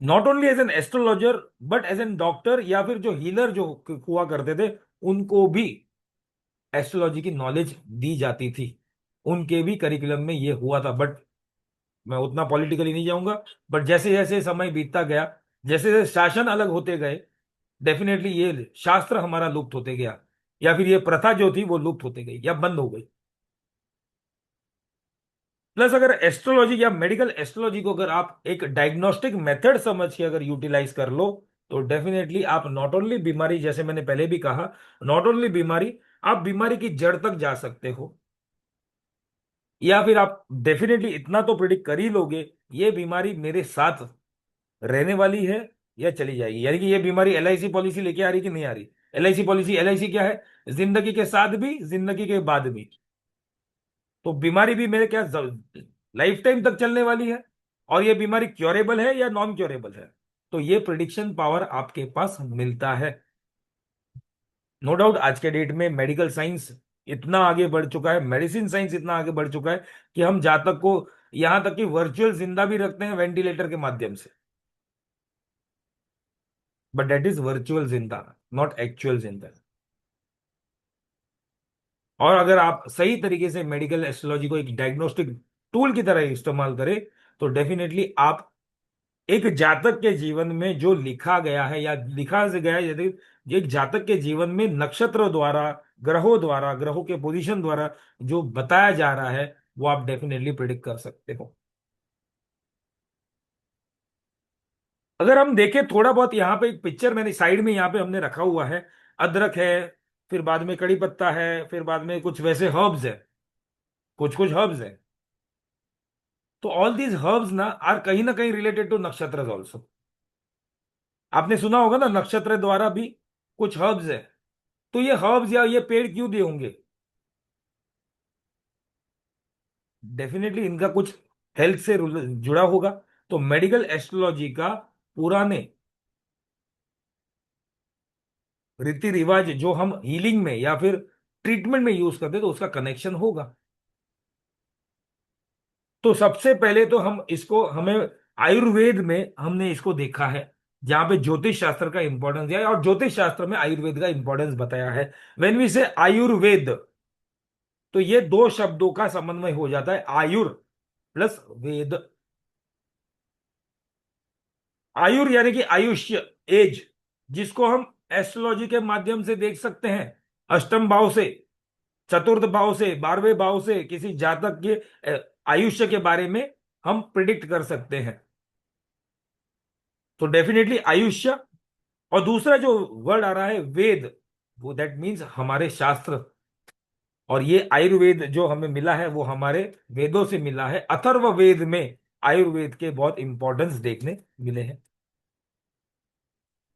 not only as an astrologer but as an doctor या फिर जो हीलर जो हुआ करते थे, उनको भी एस्ट्रोलॉजी की नॉलेज दी जाती थी। उनके भी करिकुलम में ये हुआ था। बट मैं उतना पॉलिटिकली नहीं जाऊंगा। बट जैसे जैसे समय बीतता गया, जैसे जैसे शासन अलग होते गए, डेफिनेटली ये शास्त्र हमारा लुप्त होते गया, या फिर ये प्रथा जो थी वो लुप्त होते गई या बंद हो गई। प्लस अगर एस्ट्रोलॉजी या मेडिकल एस्ट्रोलॉजी को अगर आप एक डायग्नोस्टिक मेथड समझ के अगर यूटिलाइज कर लो, तो डेफिनेटली आप नॉट ओनली बीमारी, जैसे मैंने पहले भी कहा, नॉट ओनली बीमारी, आप बीमारी की जड़ तक जा सकते हो। या फिर आप डेफिनेटली इतना तो प्रिडिक्ट कर ही लोगे, ये बीमारी मेरे साथ रहने वाली है या चली जाएगी। यानी कि ये बीमारी एलआईसी पॉलिसी लेके आ रही कि नहीं आ रही। एलआईसी पॉलिसी, एलआईसी क्या है, जिंदगी के साथ भी जिंदगी के बाद भी। तो बीमारी भी मेरे क्या लाइफ टाइम तक चलने वाली है, और ये बीमारी क्योरेबल है या नॉन क्योरेबल है। तो ये प्रिडिक्शन पावर आपके पास मिलता है। नो डाउट आज के डेट में मेडिकल साइंस इतना आगे बढ़ चुका है, मेडिसिन साइंस इतना आगे बढ़ चुका है कि हम जातक को यहां तक कि वर्चुअल जिंदा भी रखते हैं वेंटिलेटर के माध्यम से। बट दैट इज वर्चुअल जिंदा, नॉट एक्चुअल जिंदा। और अगर आप सही तरीके से मेडिकल एस्ट्रोलॉजी को एक डायग्नोस्टिक टूल की तरह इस्तेमाल करें, तो डेफिनेटली आप एक जातक के जीवन में जो लिखा गया है या लिखा से गया है, यदि एक जातक के जीवन में नक्षत्रों द्वारा, ग्रहों द्वारा, ग्रहों के पोजीशन द्वारा जो बताया जा रहा है, वो आप डेफिनेटली प्रिडिक्ट कर सकते हो। अगर हम देखें थोड़ा बहुत, यहाँ पे एक पिक्चर मैंने साइड में यहाँ पे हमने रखा हुआ है। अदरक है, फिर बाद में कड़ी पत्ता है, फिर बाद में कुछ वैसे हर्ब्स है, कुछ कुछ हर्ब्स है। तो ऑल दीज हर्ब्स ना कहीं रिलेटेड टू नक्षत्र ऑल्सो। आपने सुना होगा ना, नक्षत्र द्वारा भी कुछ हर्ब्स है। तो ये हर्ब्स या ये पेड़ क्यों दिए होंगे? डेफिनेटली इनका कुछ हेल्थ से जुड़ा होगा। तो मेडिकल एस्ट्रोलॉजी का पुराने रीति रिवाज जो हम हीलिंग में या फिर ट्रीटमेंट में यूज करते हैं, तो उसका कनेक्शन होगा। तो सबसे पहले तो हम इसको, हमें आयुर्वेद में हमने इसको देखा है, जहां पे ज्योतिष शास्त्र का इंपॉर्टेंस दिया है, और ज्योतिष शास्त्र में आयुर्वेद का इंपॉर्टेंस बताया है। व्हेन वी से आयुर्वेद, तो ये दो शब्दों का समन्वय हो जाता है, आयुर प्लस वेद। आयुर यानी कि आयुष्य, एज, जिसको हम एस्ट्रोलॉजी के माध्यम से देख सकते हैं। अष्टम भाव से, चतुर्थ भाव से, 12वें भाव से किसी जातक के आयुष्य के बारे में हम प्रिडिक्ट कर सकते हैं। तो डेफिनेटली आयुष्य। और दूसरा जो वर्ड आ रहा है वेद, वो दैट मीन्स हमारे शास्त्र। और ये आयुर्वेद जो हमें मिला है वो हमारे वेदों से मिला है। अथर्व वेद में आयुर्वेद के बहुत इंपॉर्टेंस देखने मिले हैं।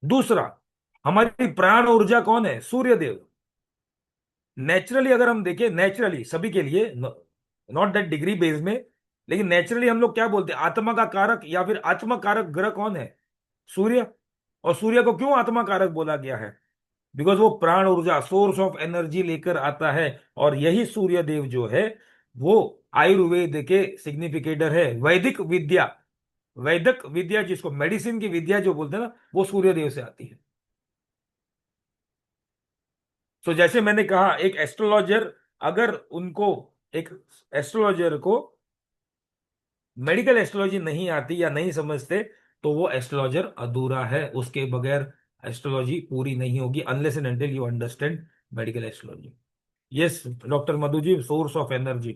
दूसरा, हमारी प्राण ऊर्जा कौन है? सूर्य देव। नेचुरली अगर हम देखें, नेचुरली सभी के लिए, नॉट दैट डिग्री बेस में, लेकिन नेचुरली हम लोग क्या बोलते हैं, आत्मा का कारक या फिर आत्मा कारक ग्रह कौन है? सूर्य। और सूर्य को क्यों आत्मा कारक बोला गया है? बिकॉज वो प्राण ऊर्जा, सोर्स ऑफ एनर्जी लेकर आता है। और यही सूर्य देव जो है, वो आयुर्वेद के सिग्निफिकेटर है। वैदिक विद्या, वैदिक विद्या जिसको मेडिसिन की विद्या जो बोलते हैं ना, वो सूर्य देव से आती है। तो जैसे मैंने कहा, एक एस्ट्रोलॉजर, अगर उनको, एक एस्ट्रोलॉजर को मेडिकल एस्ट्रोलॉजी नहीं आती या नहीं समझते, तो वो एस्ट्रोलॉजर अधूरा है। उसके बगैर एस्ट्रोलॉजी पूरी नहीं होगी, unless and until you understand medical astrology. Yes doctor Madhu ji, source of energy.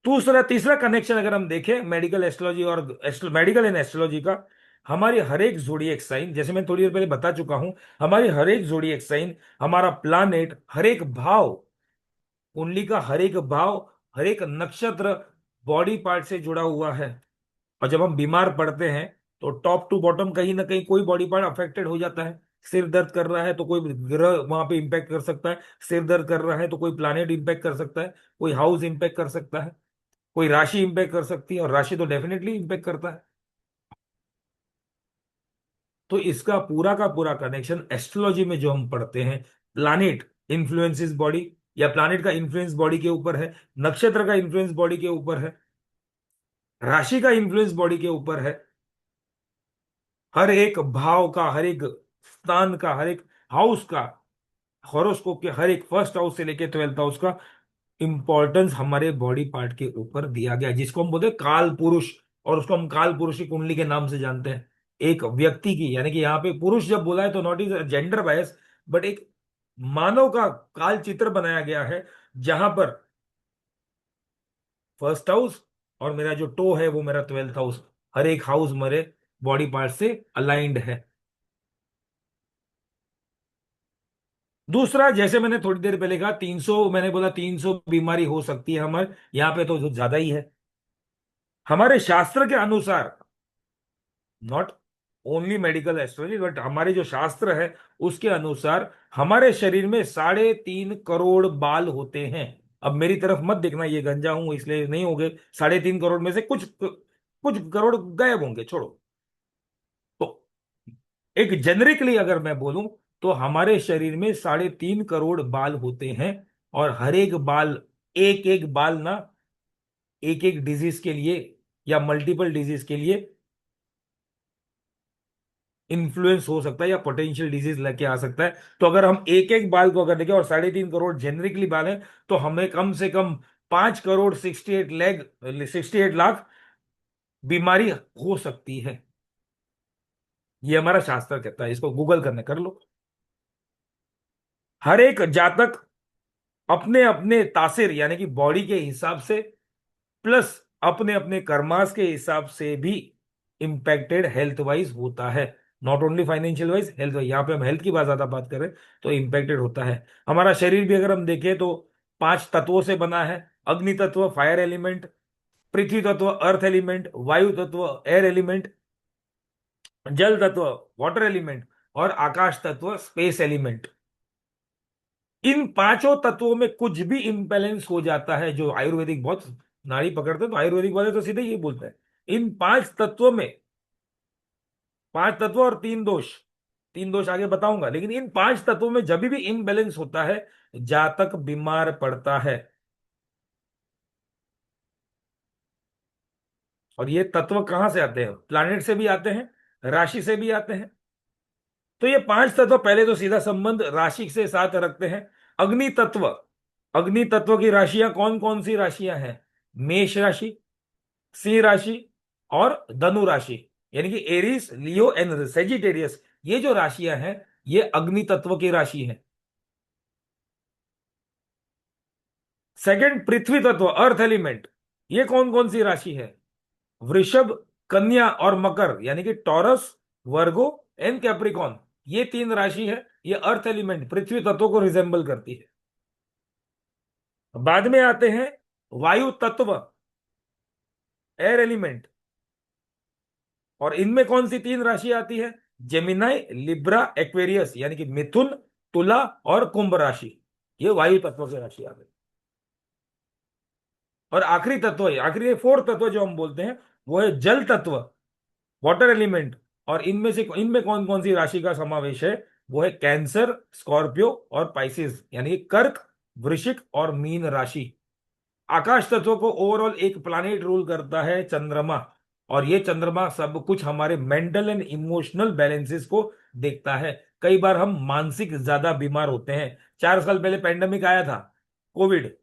दूसरा, तीसरा कनेक्शन अगर हम देखें मेडिकल एस्ट्रोलॉजी और मेडिकल एंड एस्ट्रोलॉजी का, हमारी हर एक जोडिएक साइन, जैसे मैं थोड़ी देर पहले बता चुका हूं, हमारी हर एक जोडिएक साइन, हमारा प्लानेट, हर एक भाव, कुंडली का हर एक भाव, हर एक नक्षत्र बॉडी पार्ट से जुड़ा हुआ है। और जब हम बीमार पड़ते हैं, तो टॉप टू बॉटम कहीं ना कहीं कोई बॉडी पार्ट अफेक्टेड हो जाता है। सिर दर्द कर रहा है तो कोई ग्रह वहां पे इंपैक्ट कर सकता है। सिर दर्द कर रहा है तो कोई प्लानेट इंपैक्ट कर सकता है, कोई हाउस इंपैक्ट कर सकता है, कोई राशि इंपैक्ट कर सकती है, और राशि तो डेफिनेटली इंपैक्ट करता है। तो इसका पूरा का पूरा कनेक्शन एस्ट्रोलॉजी में जो हम पढ़ते हैं, प्लानिट इन्फ्लुएंसेस बॉडी, या प्लानिट का इन्फ्लुएंस बॉडी के ऊपर है, नक्षत्र का इन्फ्लुएंस बॉडी के ऊपर है, राशि का इन्फ्लुएंस बॉडी के ऊपर है। हर एक भाव का, हर एक स्थान का, हर एक हाउस का, हॉरोस्कोप के हर एक फर्स्ट हाउस से लेके 12th हाउस का इंपॉर्टेंस हमारे बॉडी पार्ट के ऊपर दिया गया है, जिसको हम बोलते हैं काल पुरुष। और उसको हम काल पुरुष की कुंडली के नाम से जानते हैं। एक व्यक्ति की, यानी कि यहाँ पे पुरुष जब बोला है तो not is gender bias, but एक मानव का काल चित्र बनाया गया है, जहां पर फर्स्ट हाउस और मेरा जो टो है वो मेरा 12th हाउस, हर एक हाउस मेरे बॉडी पार्ट से अलाइंड है। दूसरा, जैसे मैंने थोड़ी देर पहले कहा, 300, मैंने बोला 300 बीमारी हो सकती है हमारे यहाँ पे, तो ज्यादा ही है। हमारे शास्त्र के अनुसार, not only medical astrology, but हमारे जो शास्त्र है उसके अनुसार, हमारे शरीर में 3.5 करोड़ बाल होते हैं। अब मेरी तरफ मत देखना, ये गंजा हूं इसलिए नहीं होंगे। 3.5 करोड़ में से कुछ कुछ करोड़ गायब होंगे, छोड़ो। तो एक जेनरिकली अगर मैं बोलूं, तो हमारे शरीर में 3.5 करोड़ बाल होते हैं, और हर एक बाल, एक एक बाल ना, एक एक डिजीज के लिए या मल्टीपल डिजीज के लिए इन्फ्लुएंस हो सकता है, या पोटेंशियल डिजीज लेके आ सकता है। तो अगर हम एक एक बाल को अगर देखें, और 3.5 करोड़ जेनरिकली बाल हैं, तो हमें कम से कम 5 करोड़ 68 लाख बीमारी हो सकती है। ये हमारा शास्त्र कहता है, इसको गूगल करने कर लो। हर एक जातक अपने अपने तासीर यानी कि बॉडी के हिसाब से, प्लस अपने अपने कर्मास के हिसाब से भी इंपैक्टेड हेल्थ वाइज होता है। Not only financial wise, health wise, यहाँ पे हम हेल्थ की बात ज्यादा बात करें तो इंपैक्टेड होता है। हमारा शरीर भी अगर हम देखें तो 5 तत्वों से बना है। अग्नि तत्व फायर एलिमेंट, पृथ्वी तत्व अर्थ एलिमेंट, वायु तत्व एयर एलिमेंट, जल तत्व वाटर एलिमेंट, और आकाश तत्व स्पेस एलिमेंट। इन पांचों तत्वों में कुछ भी इम्बैलेंस हो जाता है, जो आयुर्वेदिक बहुत नाड़ी पकड़ते हैं, तो आयुर्वेदिक वाले तो सीधे ये बोलते हैं, इन 5 तत्वों में, 5 तत्व और 3 दोष, 3 दोष आगे बताऊंगा, लेकिन इन 5 तत्वों में जब भी इम्बैलेंस होता है, जातक बीमार पड़ता है। और ये तत्व कहां से आते हैं? प्लैनेट से भी आते हैं, राशि से भी आते हैं। तो ये 5 तत्व पहले तो सीधा संबंध राशि से साथ रखते हैं। अग्नि तत्व, अग्नि तत्व की राशियां कौन कौन सी राशियां हैं? मेष राशि, सिंह राशि, और धनु राशि, यानी कि एरीज, लियो एंड सेजिटेरियस। ये जो राशियां हैं, ये अग्नि तत्व की राशि है। सेकंड, पृथ्वी तत्व अर्थ एलिमेंट। ये कौन कौन सी राशि है? वृषभ, कन्या और मकर, यानी कि टॉरस, वर्गो एंड कैप्रिकॉन। ये 3 राशि है, ये अर्थ एलिमेंट पृथ्वी तत्व को रिजेंबल करती है। बाद में आते हैं वायु तत्व, एयर एलिमेंट। और इनमें कौन सी 3 राशि आती है? जेमिनाई, लिब्रा, एक्वेरियस, यानी कि मिथुन, तुला और कुंभ राशि। ये वायु तत्व की राशि आ गई। और आखिरी तत्व है, आखिरी 4th तत्व जो हम बोलते हैं, वो है जल तत्व, वाटर एलिमेंट। और इनमें कौन कौन सी राशि का समावेश है? वो है कैंसर, स्कॉर्पियो और पाइसिस, यानी कि कर्क, वृश्चिक और मीन राशि। आकाश तत्व को ओवरऑल एक प्लानेट रूल करता है, चंद्रमा। और ये चंद्रमा सब कुछ हमारे मेंटल एंड इमोशनल बैलेंसेस को देखता है। कई बार हम मानसिक ज्यादा बीमार होते हैं। 4 साल पहले पेंडेमिक आया था, कोविड।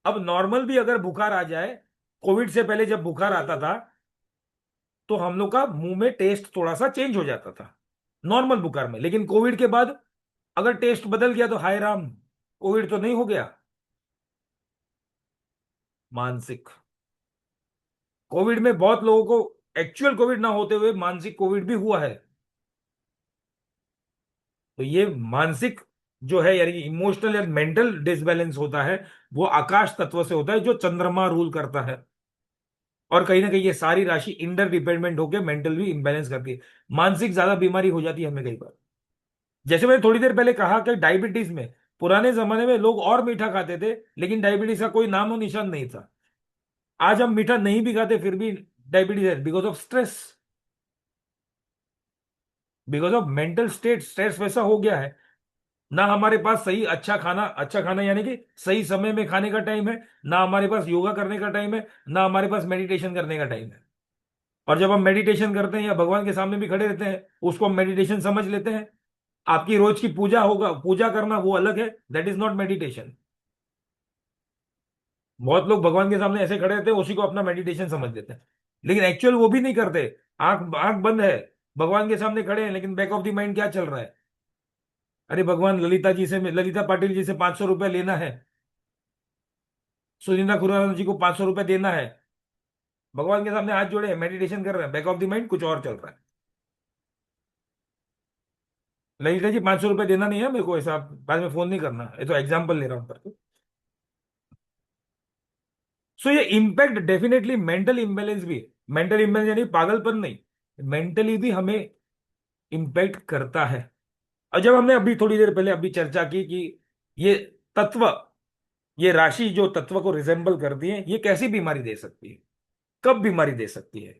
अब नॉर्मल भी अगर बुखार आ जाए, कोविड से पहले जब बुखार आता था, तो हम लोग का मुंह में टेस्ट थोड़ा सा चेंज हो जाता था नॉर्मल बुखार में। लेकिन कोविड के बाद अगर टेस्ट बदल गया तो हाय राम, कोविड तो नहीं हो गया। मानसिक, कोविड में बहुत लोगों को एक्चुअल कोविड ना होते हुए मानसिक कोविड भी हुआ है। तो ये मानसिक जो है, यानी कि इमोशनल या मेंटल डिसबैलेंस होता है, वो आकाश तत्व से होता है, जो चंद्रमा रूल करता है। और कहीं ना कहीं ये सारी राशि इंटर डिपेंडेंट होकर मेंटल भी इंबैलेंस करती है। मानसिक ज्यादा बीमारी हो जाती है हमें कई बार। जैसे मैंने थोड़ी देर पहले कहा कि डायबिटीज में, पुराने जमाने में लोग और मीठा खाते थे, लेकिन डायबिटीज का कोई नामो निशान नहीं था। आज हम मीठा नहीं भी खाते फिर भी डायबिटीज है, because of stress, because of mental state. Stress वैसा हो गया है ना, हमारे पास सही अच्छा खाना यानी कि सही समय में खाने का टाइम है, ना हमारे पास योगा करने का टाइम है, ना हमारे पास मेडिटेशन करने का टाइम है। और जब हम मेडिटेशन करते हैं या भगवान के सामने भी खड़े रहते हैं, उसको हम मेडिटेशन समझ लेते हैं। आपकी रोज की पूजा होगा, पूजा करना वो अलग है, दैट इज नॉट मेडिटेशन। बहुत लोग भगवान के सामने ऐसे खड़े रहते हैं, उसी को अपना मेडिटेशन समझ लेते हैं, लेकिन एक्चुअल वो भी नहीं करते। आंख आंख बंद है, भगवान के सामने खड़े हैं, लेकिन बैक ऑफ द माइंड क्या चल रहा है? अरे भगवान, ललिता पाटिल जी से 500 रुपए लेना है, सुनीता खुराना जी को 500 रुपए देना है। भगवान के सामने हाथ जोड़े हैं, मेडिटेशन कर रहे हैं, बैक ऑफ द माइंड कुछ और चल रहा है। ललिता जी 500 रुपए देना नहीं है मेरे को, ऐसा बाद में फोन नहीं करना, ये तो एग्जाम्पल ले रहा हूं करके। सो ये इम्पैक्ट डेफिनेटली मेंटल इम्बेलेंस भी, मेंटल इम्बेलेंस यानी पागलपन नहीं, मेंटली भी हमें इम्पैक्ट करता है। और जब हमने अभी थोड़ी देर पहले अभी चर्चा की कि ये तत्व, ये राशि जो तत्व को रिजेंबल करती है, ये कैसी बीमारी दे सकती है, कब बीमारी दे सकती है?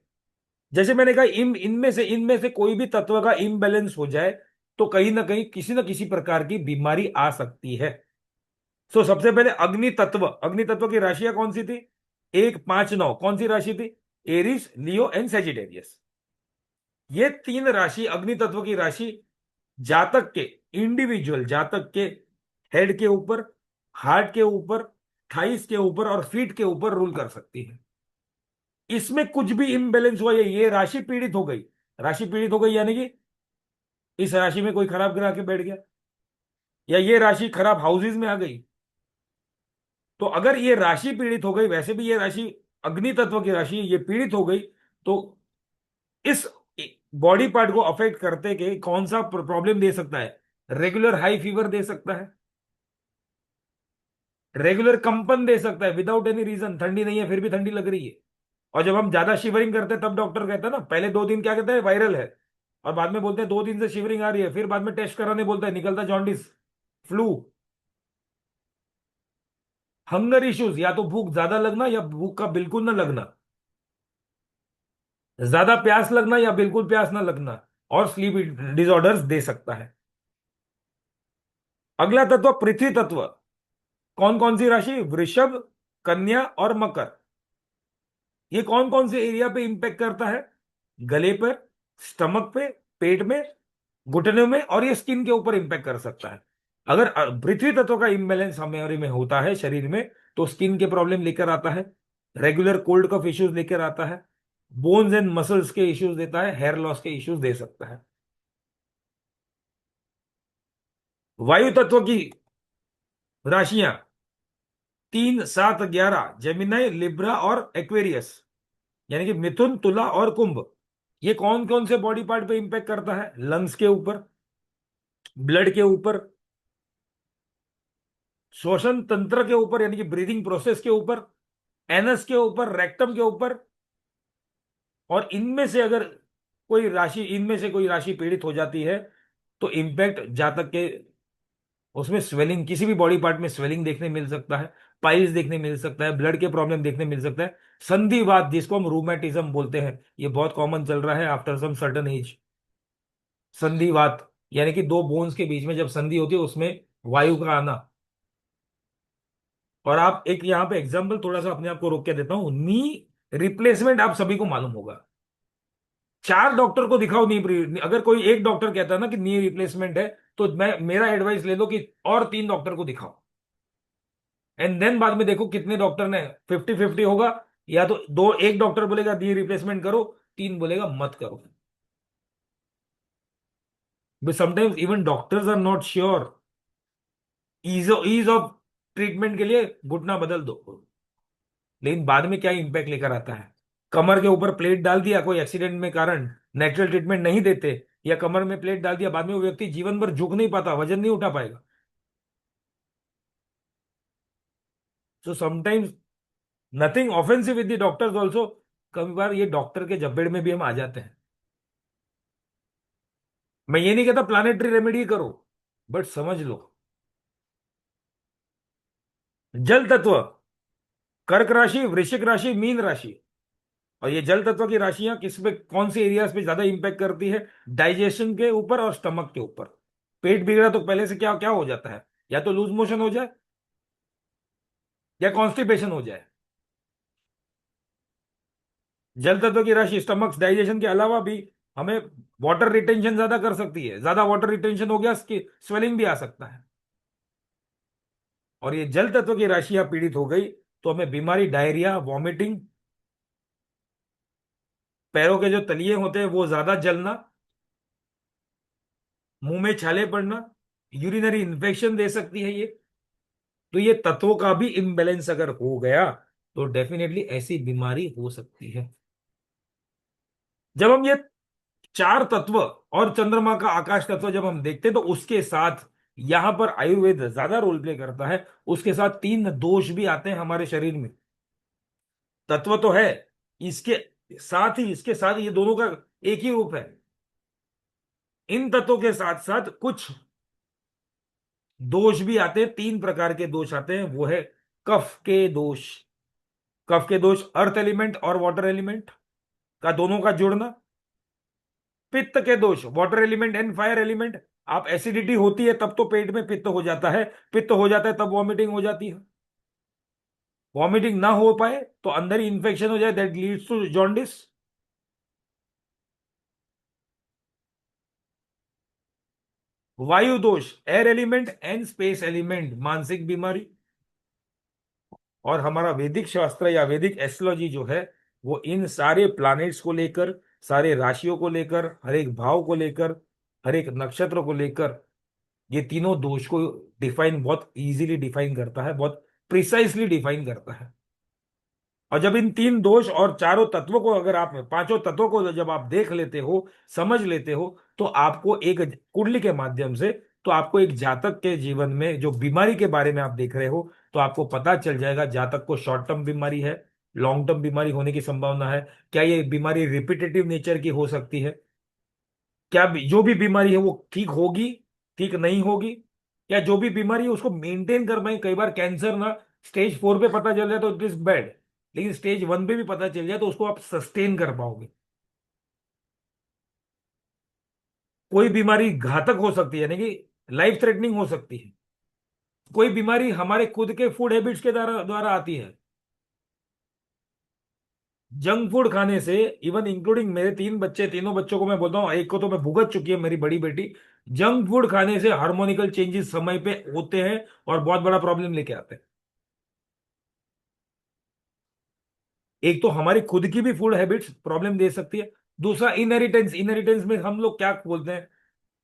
जैसे मैंने कहा, इनमें से कोई भी तत्व का इम्बैलेंस हो जाए, तो कहीं ना कहीं किसी न किसी प्रकार की बीमारी आ सकती है। सो सबसे पहले अग्नि तत्व, अग्नि तत्व की राशियां कौन सी थी? 1, 5, 9 कौन सी राशि थी? Aries, Leo and Sagittarius. ये तीन राशि, अग्नि तत्व की राशि, जातक के, इंडिविजुअल जातक के हेड के ऊपर, हार्ट के ऊपर, थाइस के ऊपर और फीट के ऊपर रूल कर सकती है। इसमें कुछ भी इम्बेलेंस हुआ, ये राशि पीड़ित हो गई, राशि पीड़ित हो गई यानी कि इस राशि में कोई खराब ग्रह के बैठ गया, या ये राशि खराब हाउसेज में आ गई, तो अगर ये राशि पीड़ित हो गई, वैसे भी ये राशि अग्नि तत्व की राशि, ये पीड़ित हो गई, तो इस बॉडी पार्ट को अफेक्ट करते के कौन सा प्रॉब्लम दे सकता है? रेगुलर हाई फीवर दे सकता है, रेगुलर कंपन दे सकता है विदाउट एनी रीजन, ठंडी नहीं है फिर भी ठंडी लग रही है। और जब हम ज्यादा शिवरिंग करते हैं तब डॉक्टर कहता है ना, पहले 2 दिन क्या कहते हैं, वायरल है, और बाद में बोलते हैं 2 दिन से शिवरिंग आ रही है, फिर बाद में टेस्ट कराने बोलता है निकलता जॉन्डिस, फ्लू। हंगर इश्यूज, या तो भूख ज्यादा लगना या भूख का बिल्कुल ना लगना, ज्यादा प्यास लगना या बिल्कुल प्यास ना लगना, और स्लीप डिसऑर्डर्स दे सकता है। अगला तत्व पृथ्वी तत्व, कौन कौन सी राशि? वृषभ, कन्या और मकर। ये कौन कौन से एरिया पे इंपेक्ट करता है? गले पर, स्टमक पे, पेट में, घुटनों में, और ये स्किन के ऊपर इंपेक्ट कर सकता है। अगर पृथ्वी तत्व का इम्बैलेंस हमारे में होता है शरीर में, तो स्किन के प्रॉब्लम लेकर आता है, रेगुलर कोल्ड कफ इश्यूज लेकर आता है, बोन्स एंड मसल्स के इश्यूज देता है, हेयर लॉस के इश्यूज दे सकता है। वायु तत्व की राशियां 3, 7, 11, जेमिनाई, लिब्रा और एक्वेरियस, यानी कि मिथुन, तुला और कुंभ। ये कौन कौन से बॉडी पार्ट पे इंपेक्ट करता है? लंग्स के ऊपर, ब्लड के ऊपर, श्वसन तंत्र के ऊपर यानी कि ब्रीदिंग प्रोसेस के ऊपर, एनस के ऊपर, रेक्टम के ऊपर। और इनमें से कोई राशि पीड़ित हो जाती है, तो इंपैक्ट जातक के उसमें स्वेलिंग, किसी भी बॉडी पार्ट में स्वेलिंग देखने मिल सकता है, पाइल्स देखने मिल सकता है, ब्लड के प्रॉब्लम देखने मिल सकता है, संधिवात जिसको हम रूमेटिज्म बोलते हैं, ये बहुत कॉमन चल रहा है आफ्टर सम सर्टन एज। संधिवात यानी कि दो बोन्स के बीच में जब संधि होती है उसमें वायु का आना। और आप एक यहां पे एग्जांपल थोड़ा सा अपने आप को रोक के देता हूं, नी रिप्लेसमेंट आप सभी को मालूम होगा। 4 डॉक्टर को दिखाओ नी, अगर कोई एक डॉक्टर कहता है ना कि नी रिप्लेसमेंट है, तो मैं मेरा एडवाइस ले लो कि और 3 डॉक्टर को दिखाओ, एंड देन बाद में देखो कितने डॉक्टर ने 50-50 होगा, या तो एक डॉक्टर बोलेगा नी रिप्लेसमेंट करो, 3 बोलेगा मत करो। Sometimes even doctors are not sure, ease of treatment के लिए घुटना बदल दो, लेकिन बाद में क्या इंपैक्ट लेकर आता है? कमर के ऊपर प्लेट डाल दिया कोई एक्सीडेंट में कारण, नेचुरल ट्रीटमेंट नहीं देते, या कमर में प्लेट डाल दिया, बाद में वो व्यक्ति जीवन भर झुक नहीं पाता, वजन नहीं उठा पाएगा। So sometimes nothing offensive with the doctors also, कभी बार ये डॉक्टर के जब्बेड़ में भी हम आ जाते हैं। मैं ये नहीं कहता प्लानेटरी रेमेडी करो, बट समझ लो। जल तत्व, कर्क राशि, वृश्चिक राशि, मीन राशि। और ये जल तत्व की राशियां किस पे, कौन से एरियाज पे ज्यादा इंपैक्ट करती है? डाइजेशन के ऊपर और स्टमक के ऊपर। पेट बिगड़ा तो पहले से क्या क्या हो जाता है, या तो लूज मोशन हो जाए या कॉन्स्टिपेशन हो जाए। जल तत्व की राशि स्टमक डाइजेशन के अलावा भी हमें वाटर रिटेंशन ज्यादा कर सकती है, ज्यादा वाटर रिटेंशन हो गया स्वेलिंग भी आ सकता है। और ये जल तत्व की राशियां पीड़ित हो गई तो हमें बीमारी, डायरिया, वॉमिटिंग, पैरों के जो तलिए होते हैं वो ज्यादा जलना, मुंह में छाले पड़ना, यूरिनरी इन्फेक्शन दे सकती है ये। तो ये तत्वों का भी इम्बैलेंस अगर हो गया तो डेफिनेटली ऐसी बीमारी हो सकती है। जब हम ये 4 तत्व और चंद्रमा का आकाश तत्व जब हम देखते हैं, तो उसके साथ यहां पर आयुर्वेद ज्यादा रोल प्ले करता है। उसके साथ 3 दोष भी आते हैं हमारे शरीर में। तत्व तो है, इसके साथ ये दोनों का एक ही रूप है। इन तत्वों के साथ साथ कुछ दोष भी आते हैं, 3 प्रकार के दोष आते हैं, वो है कफ के दोष। कफ के दोष अर्थ एलिमेंट और वाटर एलिमेंट का दोनों का जुड़ना। पित्त के दोष water element and fire element, आप एसिडिटी होती है तब तो पेट में पित्त हो जाता है, पित्त हो जाता है तब वॉमिटिंग हो जाती है। वॉमिटिंग ना हो पाए तो अंदर ही इंफेक्शन हो जाए, दैट लीड्स टू जॉन्डिस। वायु दोष, air element and space element, मानसिक बीमारी। और हमारा वैदिक शास्त्र या वैदिक एस्ट्रोलॉजी जो है, वो इन सारे प्लैनेट्स को लेकर, सारे राशियों को लेकर, हर एक भाव को लेकर, हर एक नक्षत्र को लेकर, ये तीनों दोष को डिफाइन, बहुत इजीली डिफाइन करता है, बहुत प्रिसाइसली डिफाइन करता है। और जब इन तीन दोष और चारों तत्वों को, अगर आप पांचों तत्वों को जब आप देख लेते हो, समझ लेते हो, तो आपको एक कुंडली के माध्यम से, तो आपको एक जातक के जीवन में जो बीमारी के बारे में आप देख रहे हो, तो आपको पता चल जाएगा जातक को शॉर्ट टर्म बीमारी है, लॉन्ग टर्म बीमारी होने की संभावना है, क्या ये बीमारी रिपीटेटिव नेचर की हो सकती है, क्या जो भी बीमारी है वो ठीक होगी, ठीक नहीं होगी, या जो भी बीमारी है उसको मेंटेन कर पाए। कई बार कैंसर ना स्टेज 4 पे पता चल जाए तो इट इज बैड, लेकिन स्टेज 1 पे भी पता चल जाए तो उसको आप सस्टेन कर पाओगे। कोई बीमारी घातक हो सकती है, यानी कि लाइफ थ्रेटनिंग हो सकती है। कोई बीमारी हमारे खुद के फूड हैबिट्स के द्वारा द्वारा आती है। जंक फूड खाने से, इवन इंक्लूडिंग मेरे 3 बच्चे, तीनों बच्चों को मैं बोलता हूँ, एक को तो मैं भुगत चुकी है, मेरी बड़ी बेटी। जंक फूड खाने से हार्मोनिकल चेंजेस समय पे होते हैं और बहुत बड़ा प्रॉब्लम लेके आते हैं। एक तो हमारी खुद की भी फूड हैबिट्स प्रॉब्लम दे सकती है। दूसरा इनहेरिटेंस, इनहेरिटेंस में हम लोग क्या बोलते हैं,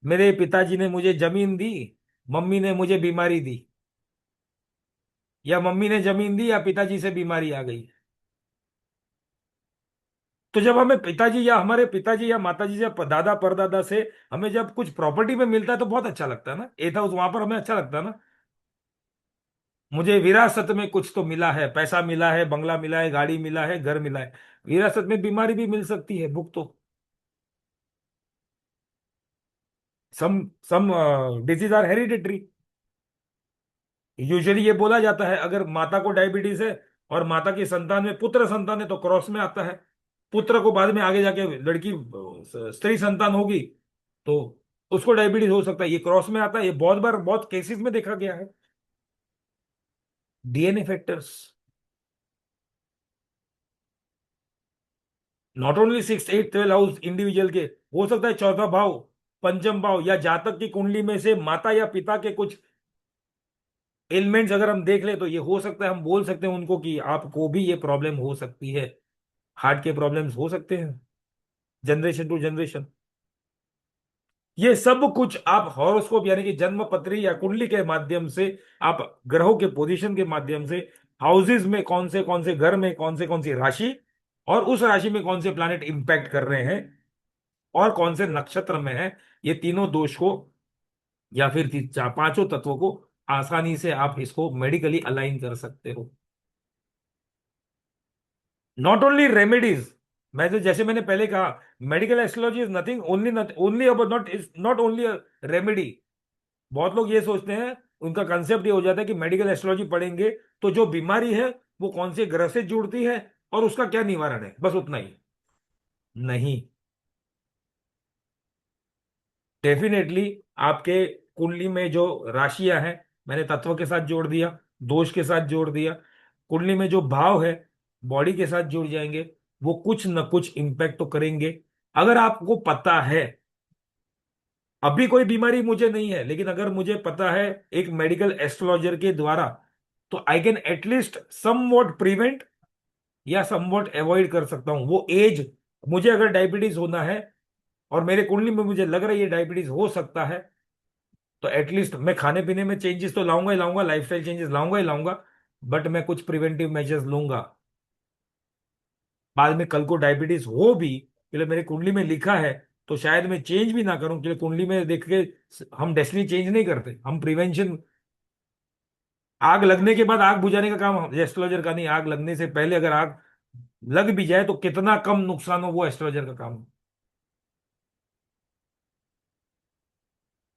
मेरे पिताजी ने मुझे जमीन दी, मम्मी ने मुझे बीमारी दी, या मम्मी ने जमीन दी या पिताजी से बीमारी आ गई। तो जब हमें पिताजी या हमारे पिताजी या माताजी या दादा परदादा से हमें जब कुछ प्रॉपर्टी में मिलता है तो बहुत अच्छा लगता है ना, ए था उस वहां पर हमें अच्छा लगता है ना। मुझे विरासत में कुछ तो मिला है, पैसा मिला है, बंगला मिला है, गाड़ी मिला है, घर मिला है। विरासत में बीमारी भी मिल सकती है, भुगतो। Some disease are hereditary. Usually ये बोला जाता है, अगर माता को डायबिटीज है और माता की संतान में पुत्र संतान है तो क्रॉस में आता है। पुत्र को बाद में आगे जाके लड़की स्त्री संतान होगी तो उसको डायबिटीज हो सकता है, ये क्रॉस में आता है। ये बहुत बार बहुत केसेस में देखा गया है। DNA factors, not only 6, 8, 12 house individual के, हो सकता है चौथा भाव, पंचम भाव, या जातक की कुंडली में से माता या पिता के कुछ एलिमेंट्स अगर हम देख ले तो ये हो सकता है, हम बोल सकते हैं उनको कि आपको भी ये प्रॉब्लम हो सकती है। हार्ट के प्रॉब्लम्स हो सकते हैं जनरेशन टू जनरेशन। ये सब कुछ आप हॉरोस्कोप यानी कि जन्म पत्री या कुंडली के माध्यम से, आप ग्रहों के पोजीशन के माध्यम से, हाउसेस में कौन से घर में कौन सी राशि, और उस राशि में कौन से प्लैनेट इंपैक्ट कर रहे हैं, और कौन से नक्षत्र में है, ये तीनों दोष को या फिर पांचों तत्वों को आसानी से आप इसको मेडिकली अलाइन कर सकते हो। नॉट ओनली रेमेडीज, मैं तो जैसे मैंने पहले कहा, medical astrology is nothing only, only about, not is not only remedy. बहुत लोग ये सोचते हैं, उनका कंसेप्ट ये हो जाता है कि मेडिकल एस्ट्रोलॉजी पढ़ेंगे तो जो बीमारी है वो कौन से ग्रह से जुड़ती है और उसका क्या निवारण है, बस उतना ही। नहीं, डेफिनेटली आपके कुंडली में जो राशियां हैं, मैंने तत्व के साथ जोड़ दिया, दोष के साथ जोड़ दिया, कुंडली में जो भाव है बॉडी के साथ जुड़ जाएंगे, वो कुछ न कुछ इंपैक्ट तो करेंगे। अगर आपको पता है, अभी कोई बीमारी मुझे नहीं है, लेकिन अगर मुझे पता है एक मेडिकल एस्ट्रोलॉजर के द्वारा, तो I can at least somewhat prevent या सम वॉट अवॉइड कर सकता हूं वो एज। मुझे अगर डायबिटीज होना है और मेरे कुंडली में मुझे लग रहा है ये डायबिटीज हो सकता है, तो एटलीस्ट मैं खाने पीने में चेंजेस तो लाऊंगा ही लाऊंगा, लाइफस्टाइल चेंजेस लाऊंगा ही लाऊंगा, बट मैं कुछ प्रिवेंटिव मेजर्स लूंगा। बाद में कल को डायबिटीज हो भी, इसलिए मेरे कुंडली में लिखा है, तो शायद मैं चेंज भी ना करूं, क्योंकि कुंडली में देख के हम डेस्टिनी चेंज नहीं करते, हम प्रिवेंशन। आग लगने के बाद आग बुझाने का काम एस्ट्रोलॉजर का नहीं, आग लगने से पहले अगर आग लग भी जाए तो कितना कम नुकसान हो, वो एस्ट्रोलॉजर का काम है।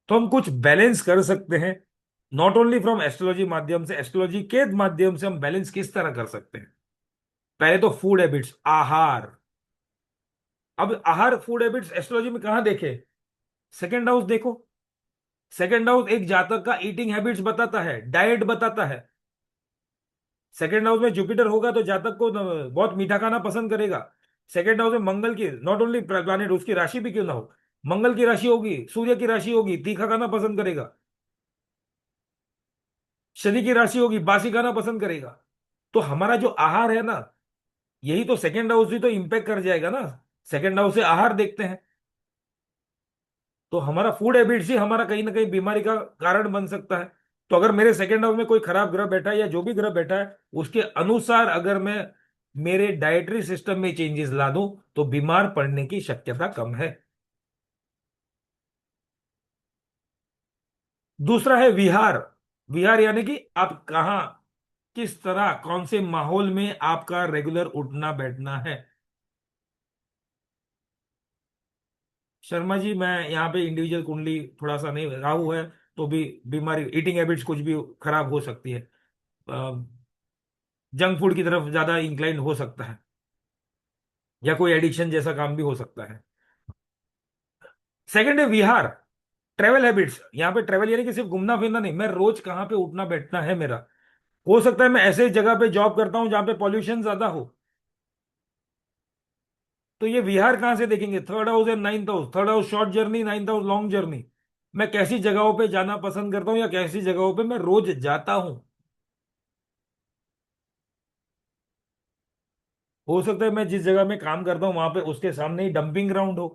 तो हम कुछ बैलेंस कर सकते हैं, नॉट ओनली फ्रॉम एस्ट्रोलॉजी माध्यम से, एस्ट्रोलॉजी के माध्यम से हम बैलेंस किस तरह कर सकते हैं। पहले तो फूड हैबिट्स, आहार। अब आहार फूड हैबिट्स एस्ट्रोलॉजी में कहाँ देखे, सेकेंड हाउस देखो। सेकंड हाउस एक जातक का ईटिंग हैबिट्स बताता है, डाइट बताता है। सेकंड हाउस में जुपिटर होगा तो जातक को बहुत मीठा खाना पसंद करेगा। सेकंड हाउस में मंगल की, नॉट ओनली प्लानिट, उसकी राशि भी क्यों ना हो, मंगल की राशि होगी, सूर्य की राशि होगी, तीखा खाना पसंद करेगा। शनि की राशि होगी, बासी खाना पसंद करेगा। तो हमारा जो आहार है ना, यही तो सेकंड हाउस भी तो इंपैक्ट कर जाएगा ना। सेकंड हाउस से आहार देखते हैं, तो हमारा फूड हैबिट्स ही हमारा कहीं ना कहीं बीमारी का कारण बन सकता है। तो अगर मेरे सेकंड हाउस में कोई खराब ग्रह बैठा है या जो भी ग्रह बैठा है, उसके अनुसार अगर मैं मेरे डाइटरी सिस्टम में चेंजेस ला दूं, तो बीमार पड़ने की शक्यता कम है। दूसरा है विहार। विहार यानी कि आप कहाँ, किस तरह, कौन से माहौल में आपका रेगुलर उठना बैठना है। शर्मा जी, मैं यहाँ पे इंडिविजुअल कुंडली थोड़ा सा नहीं, राहु है तो भी बीमारी, ईटिंग हैबिट्स कुछ भी खराब हो सकती है, जंक फूड की तरफ ज्यादा इंक्लाइन हो सकता है, या कोई एडिक्शन जैसा काम भी हो सकता है। सेकंड है विहार, ट्रेवल हैबिट्स। यहाँ पे ट्रेवल यानी कि सिर्फ घूमना फिरना नहीं, मैं रोज कहाँ पे उठना बैठना है मेरा। हो सकता है मैं ऐसे जगह पे जॉब करता हूँ जहाँ पे पॉल्यूशन ज्यादा हो, तो ये विहार कहाँ से देखेंगे, थर्ड हाउस है, ninth house, third house short journey, ninth house long journey. मैं कैसी जगहों पे जाना पसंद करता हूँ या कैसी जगहों पे मैं रोज जाता हूँ। हो सकता है मैं जिस जगह में काम करता हूँ वहां पे उसके सामने ही डंपिंग ग्राउंड हो।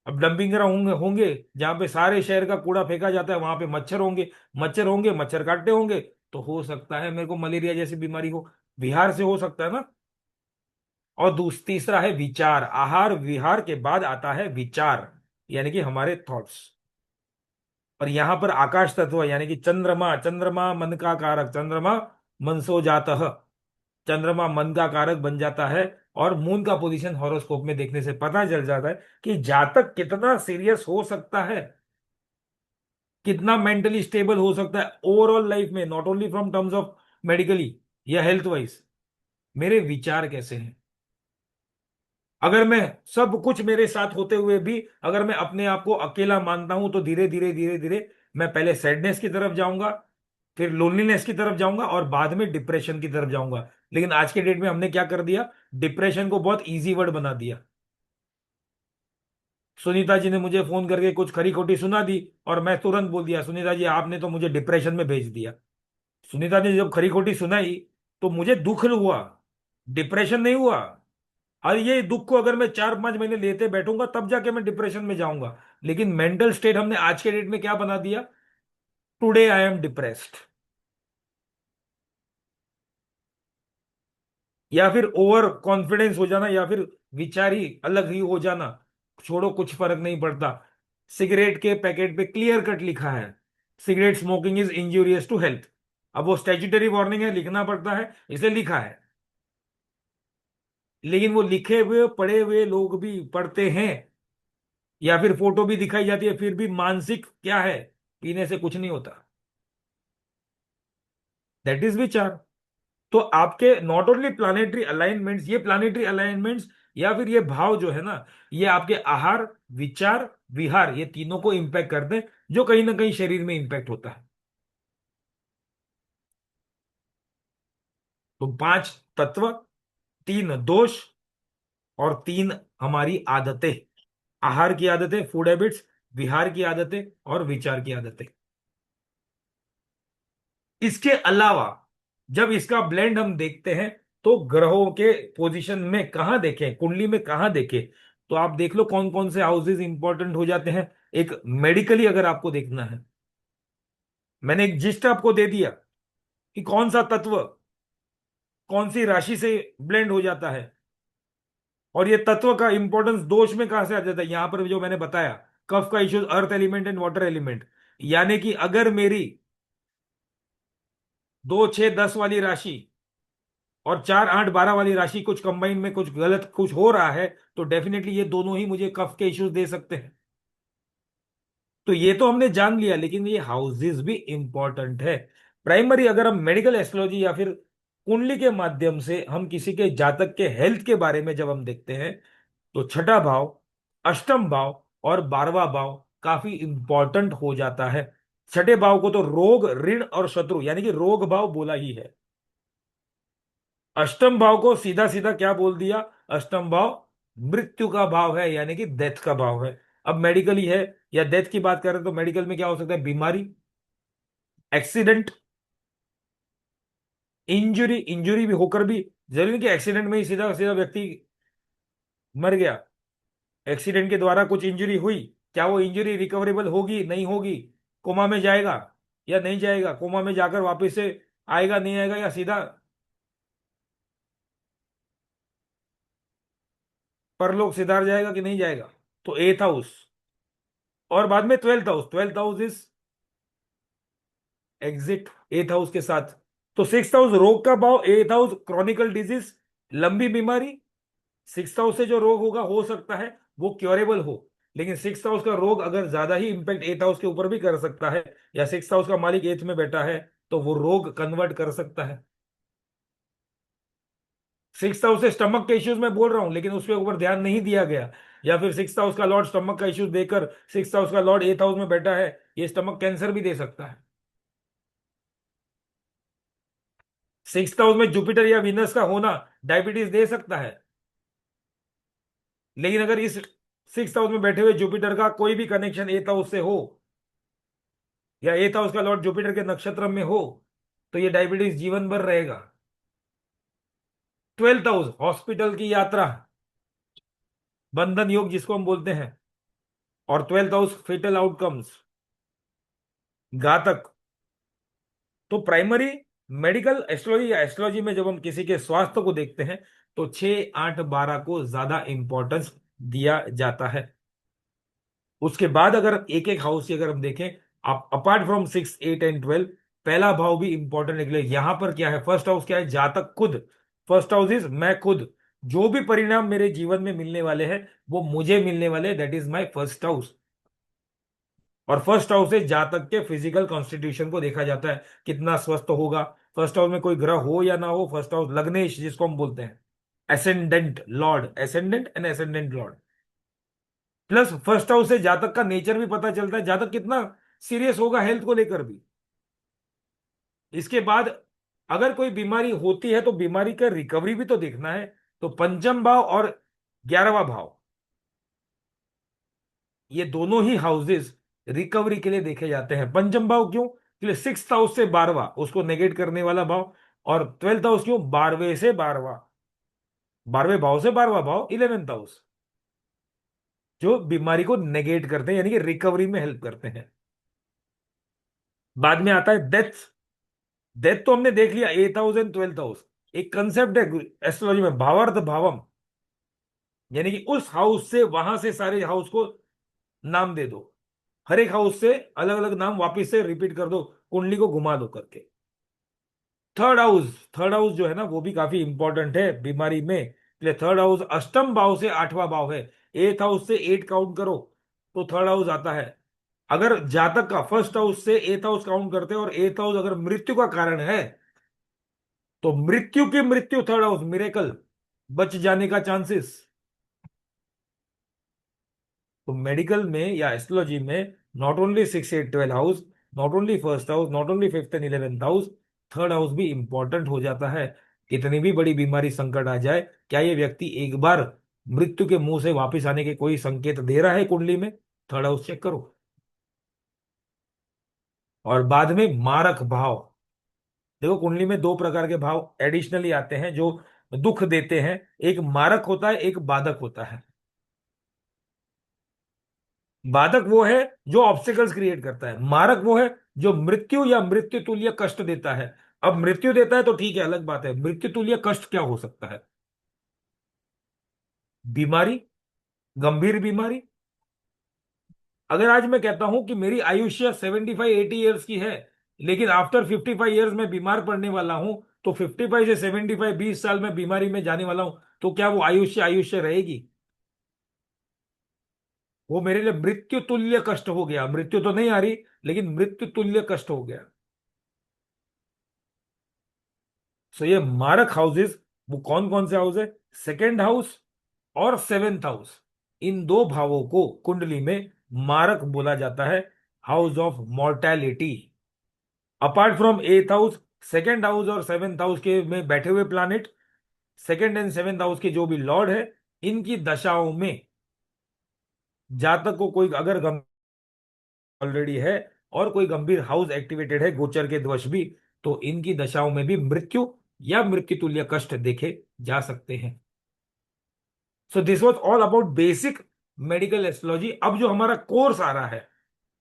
अब डंपिंग ग्राउंड होंगे जहां पे सारे शहर का कूड़ा फेंका जाता है, वहां पे मच्छर होंगे, मच्छर होंगे, मच्छर काटते होंगे, तो हो सकता है मेरे को मलेरिया जैसी बीमारी हो। बिहार से हो सकता है ना। और तीसरा है विचार। आहार विहार के बाद आता है विचार, यानी कि हमारे थॉट्स। और यहां पर आकाश तत्व यानी कि चंद्रमा, चंद्रमा मन का कारक, चंद्रमा मनसो जातः, चंद्रमा मन का कारक बन जाता है। और मून का पोजीशन हॉरोस्कोप में देखने से पता चल जाता है कि जातक कितना सीरियस हो सकता है, कितना मेंटली स्टेबल हो सकता है ओवरऑल लाइफ में, not only from terms of medically या हेल्थ वाइज। मेरे विचार कैसे हैं। अगर मैं सब कुछ मेरे साथ होते हुए भी अगर मैं अपने आप को अकेला मानता हूं, तो धीरे धीरे धीरे धीरे मैं पहले सैडनेस की तरफ जाऊंगा, फिर लोनलीनेस की तरफ जाऊंगा और बाद में डिप्रेशन की तरफ जाऊंगा। लेकिन आज के डेट में हमने क्या कर दिया, डिप्रेशन को बहुत इजी वर्ड बना दिया। सुनीता जी ने मुझे फोन करके कुछ खरी खोटी सुना दी और मैं तुरंत बोल दिया, सुनीता जी आपने तो मुझे डिप्रेशन में भेज दिया। सुनीता ने जब खरी खोटी सुनाई तो मुझे दुख हुआ, डिप्रेशन नहीं हुआ। और ये दुख को अगर मैं 4-5 महीने लेते बैठूंगा तब जाके मैं डिप्रेशन में जाऊंगा। लेकिन मेंटल स्टेट हमने आज के डेट में क्या बना दिया, टुडे आई एम डिप्रेस्ड, या फिर ओवर कॉन्फिडेंस हो जाना, या फिर विचार ही अलग ही हो जाना। छोड़ो, कुछ फर्क नहीं पड़ता। सिगरेट के पैकेट पे क्लियर कट लिखा है, cigarette smoking is injurious to health. अब वो स्टैट्यूटरी वार्निंग है, लिखना पड़ता है, इसे लिखा है। लेकिन वो लिखे हुए पढ़े हुए लोग भी पढ़ते हैं, या फिर फोटो भी दिखाई जाती है, फिर भी मानसिक क्या है, पीने से कुछ नहीं होता। दैट इज विचार। तो आपके नॉट ओनली प्लानिटरी अलाइनमेंट्स, ये प्लानिटरी अलाइनमेंट्स या फिर ये भाव जो है ना, ये आपके आहार, विचार, विहार, ये तीनों को इंपैक्ट करते हैं, जो कहीं ना कहीं शरीर में इंपैक्ट होता है। तो 5 तत्व, 3 दोष, और 3 हमारी आदतें, आहार की आदतें, फूड हैबिट्स, विहार की आदतें और विचार की आदतें। इसके अलावा जब इसका ब्लेंड हम देखते हैं, तो ग्रहों के पोजीशन में कहां देखें, कुंडली में कहां देखें, तो आप देख लो कौन कौन से हाउसेस इंपॉर्टेंट हो जाते हैं। एक मेडिकली अगर आपको देखना है, मैंने एक जिस्ट आपको दे दिया कि कौन सा तत्व कौन सी राशि से ब्लेंड हो जाता है। और ये तत्व का इंपॉर्टेंस दोष में कहां से आ जाता है, यहां पर जो मैंने बताया, कफ का issues, earth element and water element. यानी कि अगर मेरी 2, 6, 10 वाली राशि और 4, 8, 12 वाली राशि कुछ कंबाइन में कुछ गलत कुछ हो रहा है, तो डेफिनेटली ये दोनों ही मुझे कफ के इश्यूज दे सकते हैं। तो ये तो हमने जान लिया, लेकिन ये हाउसेस भी इंपॉर्टेंट है। प्राइमरी अगर हम मेडिकल एस्ट्रोलॉजी या फिर कुंडली के माध्यम से हम किसी के जातक के हेल्थ के बारे में जब हम देखते हैं, तो छठा भाव, अष्टम भाव और 12वां भाव काफी इंपॉर्टेंट हो जाता है। छठे भाव को तो रोग, ऋण और शत्रु यानी कि रोग भाव बोला ही है। अष्टम भाव को सीधा सीधा क्या बोल दिया? अष्टम भाव मृत्यु का भाव है, यानी कि डेथ का भाव है। अब मेडिकली है या डेथ की बात करें तो मेडिकल में क्या हो सकता है? बीमारी, एक्सीडेंट, इंजुरी। इंजुरी भी होकर भी जरूरी नहीं कि एक्सीडेंट में ही सीधा सीधा व्यक्ति मर गया। एक्सीडेंट के द्वारा कुछ इंजरी हुई, क्या वो इंजरी रिकवरेबल होगी? नहीं होगी। कोमा में जाएगा या नहीं जाएगा? कोमा में जाकर वापस से आएगा नहीं आएगा, या सीधा परलोक सिधार जाएगा कि नहीं जाएगा? तो एथ हाउस, और बाद में twelfth house. Twelfth house is exit एथ हाउस के साथ। तो सिक्स हाउस रोग का भाव, एथ हाउस क्रॉनिकल डिजीज, लंबी बीमारी। सिक्स हाउस से जो रोग होगा हो सकता है वो क्योरेबल हो, लेकिन सिक्स हाउस का रोग अगर ज्यादा ही इंपैक्ट एथ हाउस के ऊपर भी कर सकता है, या सिक्स हाउस का मालिक एथ में बैठा है तो वो रोग कन्वर्ट कर सकता है। सिक्स हाउस से स्टमक के इश्यूज में बोल रहा हूं, लेकिन उसके ऊपर ध्यान नहीं दिया गया। या फिर सिक्स हाउस का लॉर्ड स्टमक का इश्यूज देकर सिक्स हाउस का लॉर्ड एथ हाउस में बैठा है, ये स्टमक कैंसर भी दे सकता है। सिक्स हाउस में जुपिटर या वीनस का होना डायबिटीज दे सकता है। लेकिन अगर इस सिक्स हाउस में बैठे हुए जुपिटर का कोई भी कनेक्शन एथ हाउस से हो, या एथ हाउस का लॉर्ड जुपिटर के नक्षत्र में हो, तो ये डायबिटीज जीवन भर रहेगा। ट्वेल्थ हाउस हॉस्पिटल की यात्रा, बंधन योग जिसको हम बोलते हैं। और ट्वेल्थ हाउस फेटल आउटकम्स, घातक। तो प्राइमरी मेडिकल एस्ट्रोलॉजी या एस्ट्रोलॉजी में जब हम किसी के स्वास्थ्य को देखते हैं तो 6, 8, 12 को ज्यादा इंपॉर्टेंस दिया जाता है। उसके बाद अगर एक एक हाउस की अगर हम देखें, अपार्ट फ्रॉम 6, 8 एंड 12, पहला भाव भी इंपॉर्टेंट निकले। यहां पर क्या है? फर्स्ट हाउस क्या है? जातक खुद। फर्स्ट हाउस इज मैं खुद। जो भी परिणाम मेरे जीवन में मिलने वाले हैं वो मुझे मिलने वाले, that is my first house. और फर्स्ट हाउस से जातक के फिजिकल कॉन्स्टिट्यूशन को देखा जाता है, कितना स्वस्थ होगा। फर्स्ट हाउस में कोई ग्रह हो या ना हो, फर्स्ट हाउस लग्नेश जिसको हम बोलते हैं, ascendant Lord, ascendant and ascendant Lord. Plus first house से जातक का नेचर भी पता चलता है, जातक कितना सीरियस होगा हेल्थ को लेकर भी। इसके बाद अगर कोई बीमारी होती है तो बीमारी का रिकवरी भी तो देखना है। तो पंचम भाव और 11वां भाव, ये दोनों ही हाउसेस रिकवरी के लिए देखे जाते हैं। पंचम भाव क्यों? क्योंकि सिक्स हाउस से 12वां उसको नेगेट करने वाला भाव। और ट्वेल्थ हाउस क्यों? 12वें से 12वां, 12वें भाव से 12वां भाव, 11th हाउस, जो बीमारी को नेगेट करते हैं यानी कि रिकवरी में हेल्प करते हैं। बाद में आता है डेथ। डेथ तो हमने देख लिया, 8th house and 12th house. एक कंसेप्ट है एस्ट्रोलॉजी में, भावार्थ भावम, यानी कि उस हाउस से वहां से सारे हाउस को नाम दे दो। हर एक हाउस से अलग अलग नाम वापिस से रिपीट कर दो, कुंडली को घुमा दो करके। थर्ड हाउस, थर्ड हाउस जो है ना वो भी काफी इंपॉर्टेंट है बीमारी में, इसलिए थर्ड हाउस अष्टम भाव से 8वां भाव है। एथ हाउस से 8 काउंट करो तो थर्ड हाउस आता है। अगर जातक का फर्स्ट हाउस से एथ हाउस काउंट करते हैं और एथ हाउस अगर मृत्यु का कारण है, तो मृत्यु की मृत्यु थर्ड हाउस, मिरेकल, बच जाने का चांसेस। तो मेडिकल में या एस्ट्रोलॉजी में not only 6, 8, 12 house, not only first house, not only fifth and 11th house, third house भी इंपॉर्टेंट हो जाता है। कितनी भी बड़ी बीमारी संकट आ जाए, क्या ये व्यक्ति एक बार मृत्यु के मुंह से वापस आने के कोई संकेत दे रहा है कुंडली में? थर्ड हाउस चेक करो। और बाद में मारक भाव। देखो कुंडली में दो प्रकार के भाव एडिशनली आते हैं जो दुख देते हैं, एक मारक होता है, एक बाधक होता है। बाधक वो है जो ऑब्स्टिकल्स क्रिएट करता है, मारक वो है जो मृत्यु या मृत्यु तुल्य कष्ट देता है। अब मृत्यु देता है तो ठीक है, अलग बात है, मृत्यु तुल्य कष्ट क्या हो सकता है? बीमारी, गंभीर बीमारी। अगर आज मैं कहता हूं कि मेरी आयुष्य 75, 80 ईयर्स की है, लेकिन आफ्टर 55 ईयर्स में बीमार पड़ने वाला हूं, तो 55 से 75, 20 साल में बीमारी में जाने वाला हूं, तो क्या वो आयुष्य आयुष्य रहेगी? वो मेरे लिए मृत्यु तुल्य कष्ट हो गया। मृत्यु तो नहीं आ रही, लेकिन मृत्यु तुल्य कष्ट हो गया। सो ये मारक हाउसेस वो कौन कौन से हाउस है? सेकेंड हाउस और सेवेंथ हाउस। इन दो भावों को कुंडली में मारक बोला जाता है, house of mortality. Apart from एथ हाउस, सेकेंड हाउस और सेवेंथ हाउस के में बैठे हुए planet, second and seventh house के जो भी लॉर्ड है, इनकी दशाओं में जातक को कोई अगर ऑलरेडी है और कोई गंभीर हाउस एक्टिवेटेड है गोचर के दोष भी, तो इनकी दशाओं में भी मृत्यु या मृत्यु तुल्य कष्ट देखे जा सकते हैं। So this was all about basic medical astrology. अब जो हमारा कोर्स आ रहा है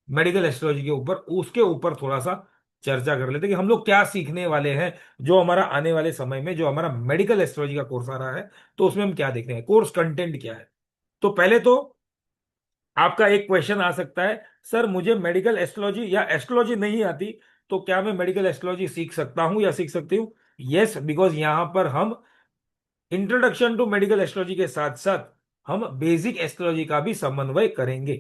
मेडिकल एस्ट्रोलॉजी के ऊपर, उसके ऊपर थोड़ा सा चर्चा कर लेते हैं कि हम लोग क्या सीखने वाले हैं, जो हमारा आने वाले समय में जो हमारा मेडिकल एस्ट्रोलॉजी का कोर्स आ रहा है, तो उसमें हम क्या देखते हैं, कोर्स कंटेंट क्या है। तो पहले तो आपका एक क्वेश्चन आ सकता है, सर मुझे मेडिकल एस्ट्रोलॉजी या एस्ट्रोलॉजी नहीं आती, तो क्या मैं मेडिकल एस्ट्रोलॉजी सीख सकता हूं या सीख सकती हूँ? यस, बिकॉज यहां पर हम इंट्रोडक्शन टू मेडिकल एस्ट्रोलॉजी के साथ साथ हम बेसिक एस्ट्रोलॉजी का भी समन्वय करेंगे।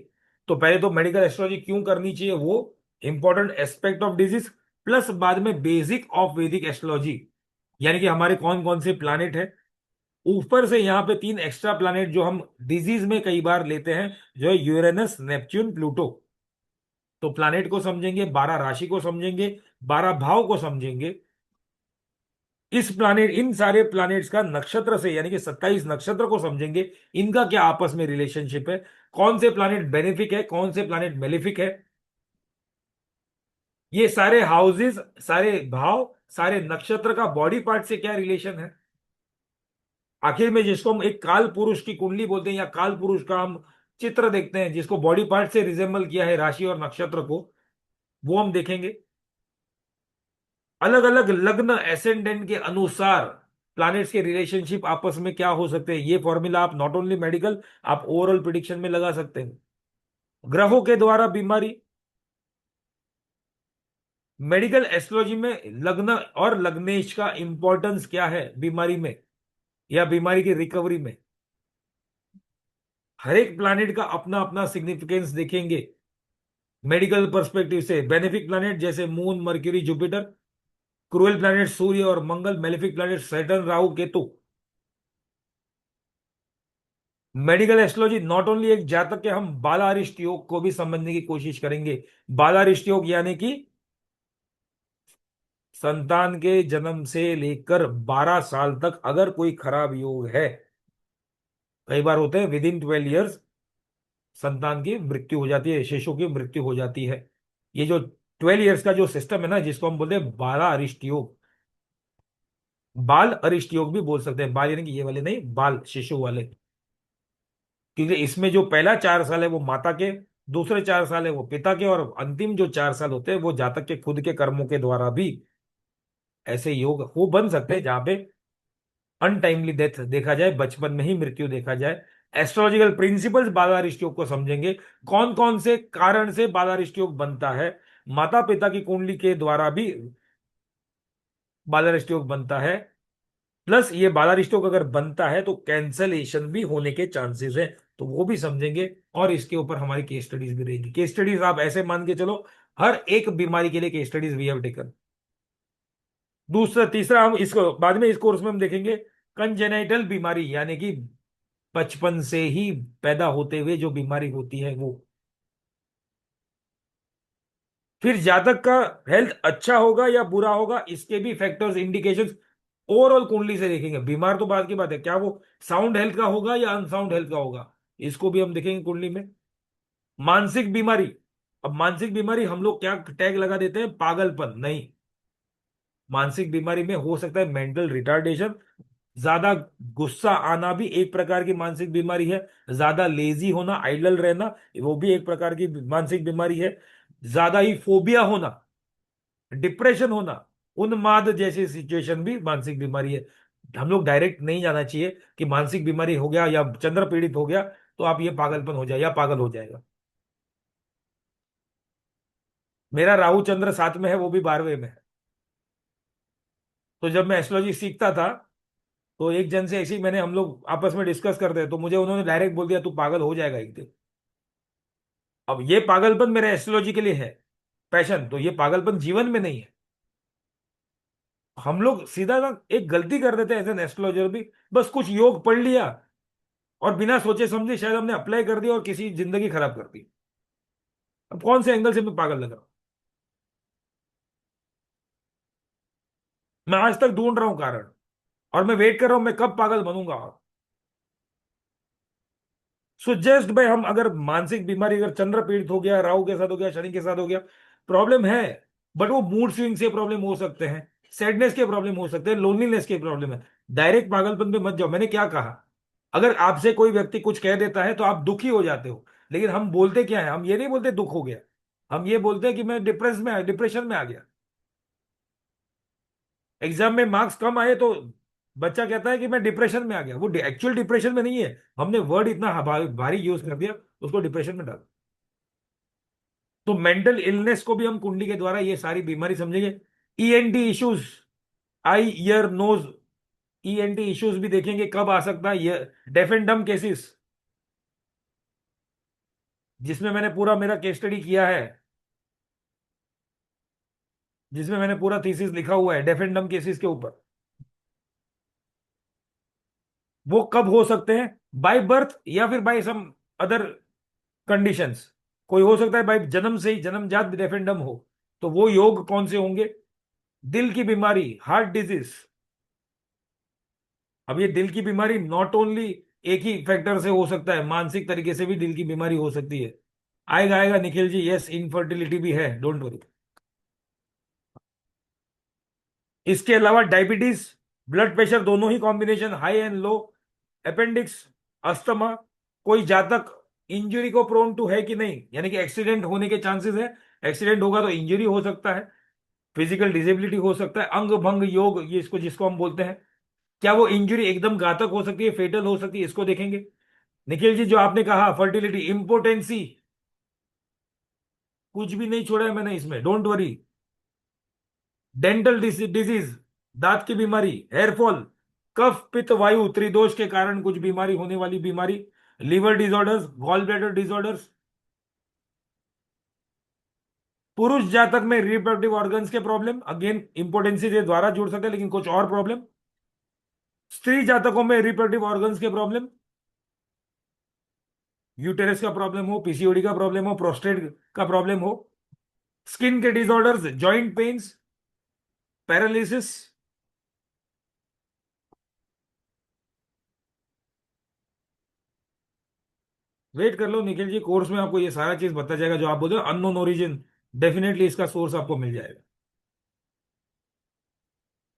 तो पहले तो मेडिकल एस्ट्रोलॉजी क्यों करनी चाहिए, वो important aspect of disease, plus बाद में बेसिक ऑफ वैदिक एस्ट्रोलॉजी, यानी कि हमारे कौन कौन से प्लानिट है, ऊपर से यहाँ पे 3 एक्स्ट्रा प्लानिट जो हम डिजीज में कई बार लेते हैं, जो है यूरेनस, नेपच्यून, प्लूटो। तो प्लानिट को समझेंगे, 12 राशि को समझेंगे, 12 भाव को समझेंगे। इस प्लानिट, इन सारे प्लानिट्स का नक्षत्र से यानी कि 27 नक्षत्र को समझेंगे, इनका क्या आपस में रिलेशनशिप है, कौन से प्लानिट बेनिफिक है, कौन से प्लानिट मेलिफिक है, ये सारे हाउसेस, सारे भाव, सारे नक्षत्र का बॉडी पार्ट से क्या रिलेशन है। आखिर में जिसको हम एक काल पुरुष की कुंडली बोलते हैं या काल पुरुष का हम चित्र देखते हैं, जिसको बॉडी पार्ट से रिजेंबल किया है राशि और नक्षत्र को, वो हम देखेंगे। अलग अलग लग्न एसेंडेंट के अनुसार प्लैनेट्स के रिलेशनशिप आपस में क्या हो सकते हैं, ये फॉर्मूला आप नॉट ओनली मेडिकल, आप ओवरऑल प्रिडिक्शन में लगा सकते हैं। ग्रहों के द्वारा बीमारी, मेडिकल एस्ट्रोलॉजी में लग्न और लग्नेश का इंपॉर्टेंस क्या है बीमारी में या बीमारी की रिकवरी में, हर एक प्लैनेट का अपना अपना सिग्निफिकेंस देखेंगे मेडिकल पर्सपेक्टिव से। बेनिफिक प्लैनेट जैसे moon, mercury, Jupiter, cruel planet Surya और Mangal, malefic planet Saturn, Rahu, Ketu. Medical astrology not only एक जातक के, हम बालारिष्ट योग को भी समझने की कोशिश करेंगे। बालारिष्ट योग यानी कि संतान के जन्म से लेकर 12 साल तक अगर कोई खराब योग है, कई बार होते हैं विद इन 12 ईयर्स संतान की मृत्यु हो जाती है, शिशु की मृत्यु हो जाती है। ये जो 12 ईयर्स का जो सिस्टम है ना, जिसको हम बोलते हैं बाला अरिष्ट योग, बाल अरिष्ट योग भी बोल सकते हैं, बाल यानी कि ये वाले नहीं, बाल शिशु वाले। क्योंकि इसमें जो पहला 4 साल है वो माता के, दूसरे 4 साल है वो पिता के, और अंतिम जो 4 साल होते हैं वो जातक के खुद के कर्मों के द्वारा भी ऐसे योग हो बन सकते हैं, जहां पे अनटाइमली डेथ देखा जाए, बचपन में ही मृत्यु देखा जाए। एस्ट्रोलॉजिकल प्रिंसिपल्स बालारिष्ट योग को समझेंगे, कौन कौन से कारण से बालारिष्ट योग बनता है, माता पिता की कुंडली के द्वारा भी बालारिष्ट योग बनता है। प्लस ये बालारिष्ट योग अगर बनता है तो कैंसलेशन भी होने के चांसेस है, तो वो भी समझेंगे। और इसके ऊपर हमारी केस स्टडीज भी रहेगी। केस स्टडीज आप ऐसे मान के चलो, हर एक बीमारी के लिए case studies we have taken. दूसरा तीसरा हम इसको बाद में इस कोर्स में हम देखेंगे, कंजेनाइटल बीमारी यानी कि बचपन से ही पैदा होते हुए जो बीमारी होती है वो। फिर जातक का हेल्थ अच्छा होगा या बुरा होगा, इसके भी फैक्टर्स, इंडिकेशंस ओवरऑल कुंडली से देखेंगे। बीमार तो बात की बात है, क्या वो साउंड हेल्थ का होगा या अनसाउंड हेल्थ का होगा, इसको भी हम देखेंगे कुंडली में। मानसिक बीमारी, अब मानसिक बीमारी हम लोग क्या टैग लगा देते हैं, पागलपन नहीं। मानसिक बीमारी में हो सकता है मेंटल रिटार्डेशन, ज्यादा गुस्सा आना भी एक प्रकार की मानसिक बीमारी है, ज्यादा लेजी होना, आइडल रहना, वो भी एक प्रकार की मानसिक बीमारी है, ज्यादा ही फोबिया होना, डिप्रेशन होना, उन्माद जैसी सिचुएशन भी मानसिक बीमारी है। हम लोग डायरेक्ट नहीं जाना चाहिए कि मानसिक बीमारी हो गया या चंद्र पीड़ित हो गया तो आप ये पागलपन हो जाए या पागल हो जाएगा। मेरा राहु चंद्र साथ में है, वो भी 12वें में है। तो जब मैं एस्ट्रोलॉजी सीखता था, तो एक जन से ऐसे ही मैंने, हम लोग आपस में डिस्कस करते हैं, तो मुझे उन्होंने डायरेक्ट बोल दिया तू पागल हो जाएगा एक दिन। अब ये पागलपन मेरे एस्ट्रोलॉजी के लिए है पैशन, तो ये पागलपन जीवन में नहीं है। हम लोग सीधा ना एक गलती कर देते हैं एज एन एस्ट्रोलॉजर भी, बस कुछ योग पढ़ लिया और बिना सोचे समझे शायद हमने अप्लाई कर दिया और किसी जिंदगी खराब कर दी। अब कौन से एंगल से मैं पागल लग रहा हूं? मैं आज तक ढूंढ रहा हूं कारण, और मैं वेट कर रहा हूं मैं कब पागल बनूंगा। सो जस्ट भाई, हम अगर मानसिक बीमारी, अगर चंद्र पीड़ित हो गया, राहु के साथ हो गया, शनि के साथ हो गया, प्रॉब्लम है। बट वो मूड स्विंग से प्रॉब्लम हो सकते हैं, सैडनेस के प्रॉब्लम हो सकते हैं, लोनलीनेस के प्रॉब्लम है। डायरेक्ट पागलपन पे मत जाओ। मैंने क्या कहा, अगर आपसे कोई व्यक्ति कुछ कह देता है तो आप दुखी हो जाते हो, लेकिन हम बोलते क्या है, हम ये नहीं बोलते दुख हो गया, हम ये बोलते हैं कि मैं डिप्रेशन में आ गया। एग्जाम में मार्क्स कम आए तो बच्चा कहता है कि मैं डिप्रेशन में आ गया। वो एक्चुअल डिप्रेशन में नहीं है, हमने वर्ड इतना भारी यूज कर दिया, उसको डिप्रेशन में डाल। तो मेंटल इलनेस को भी हम कुंडली के द्वारा ये सारी बीमारी समझेंगे। ENT issues, eye ear nose, ENT issues भी देखेंगे कब आ सकता है। ये डेफ एंड डम केसेस, जिसमें मैंने पूरा मेरा केस स्टडी किया है, जिसमें मैंने पूरा थीसिस लिखा हुआ है डेफ एंड डम केसेस के ऊपर, वो कब हो सकते हैं, बाय बर्थ या फिर बाय सम अदर कंडीशंस। कोई हो सकता है भाई जन्म से ही जन्मजात डेफ एंड डम हो, तो वो योग कौन से होंगे? दिल की बीमारी, हार्ट डिजीज। अब ये दिल की बीमारी नॉट ओनली एक ही फैक्टर से हो सकता है, मानसिक तरीके से भी दिल की बीमारी हो सकती है। आएगा आएगा निखिल जी, यस, इनफर्टिलिटी भी है, डोंट वरी। इसके अलावा डायबिटीज, ब्लड प्रेशर, दोनों ही combination, high and low, appendix, asthma. कोई जातक इंजरी को प्रोन टू है कि नहीं, यानी कि एक्सीडेंट होने के चांसेस है। एक्सीडेंट होगा तो इंजरी हो सकता है, फिजिकल डिसेबिलिटी हो सकता है, अंग भंग योग, ये इसको जिसको हम बोलते हैं। क्या वो इंजरी एकदम घातक हो सकती है, फेटल हो सकती है, इसको देखेंगे। निखिल जी, जो आपने कहा फर्टिलिटी, इंपोर्टेंसी, कुछ भी नहीं छोड़ा है मैंने इसमें, डोंट वरी। डेंटल डिजीज, दांत की बीमारी, हेयरफॉल, कफ पित्त वायु त्रिदोष के कारण कुछ बीमारी होने वाली बीमारी, liver disorders, gall bladder disorders. पुरुष जातक में रिप्रोडक्टिव ऑर्गन्स के प्रॉब्लम, अगेन इंपोर्टेंसी के द्वारा जुड़ सकते हैं, लेकिन कुछ और प्रॉब्लम। स्त्री जातकों में रिप्रोडक्टिव ऑर्गन्स के प्रॉब्लम, यूटेरस का प्रॉब्लम हो, पीसीओडी का प्रॉब्लम हो, प्रोस्टेट का प्रॉब्लम हो, स्किन के disorders, joint pains, paralysis. Wait कर लो निखिल जी, कोर्स में आपको ये सारा चीज बता जाएगा जो आप बोल रहे हो अननोन ओरिजिन। डेफिनेटली इसका सोर्स आपको मिल जाएगा।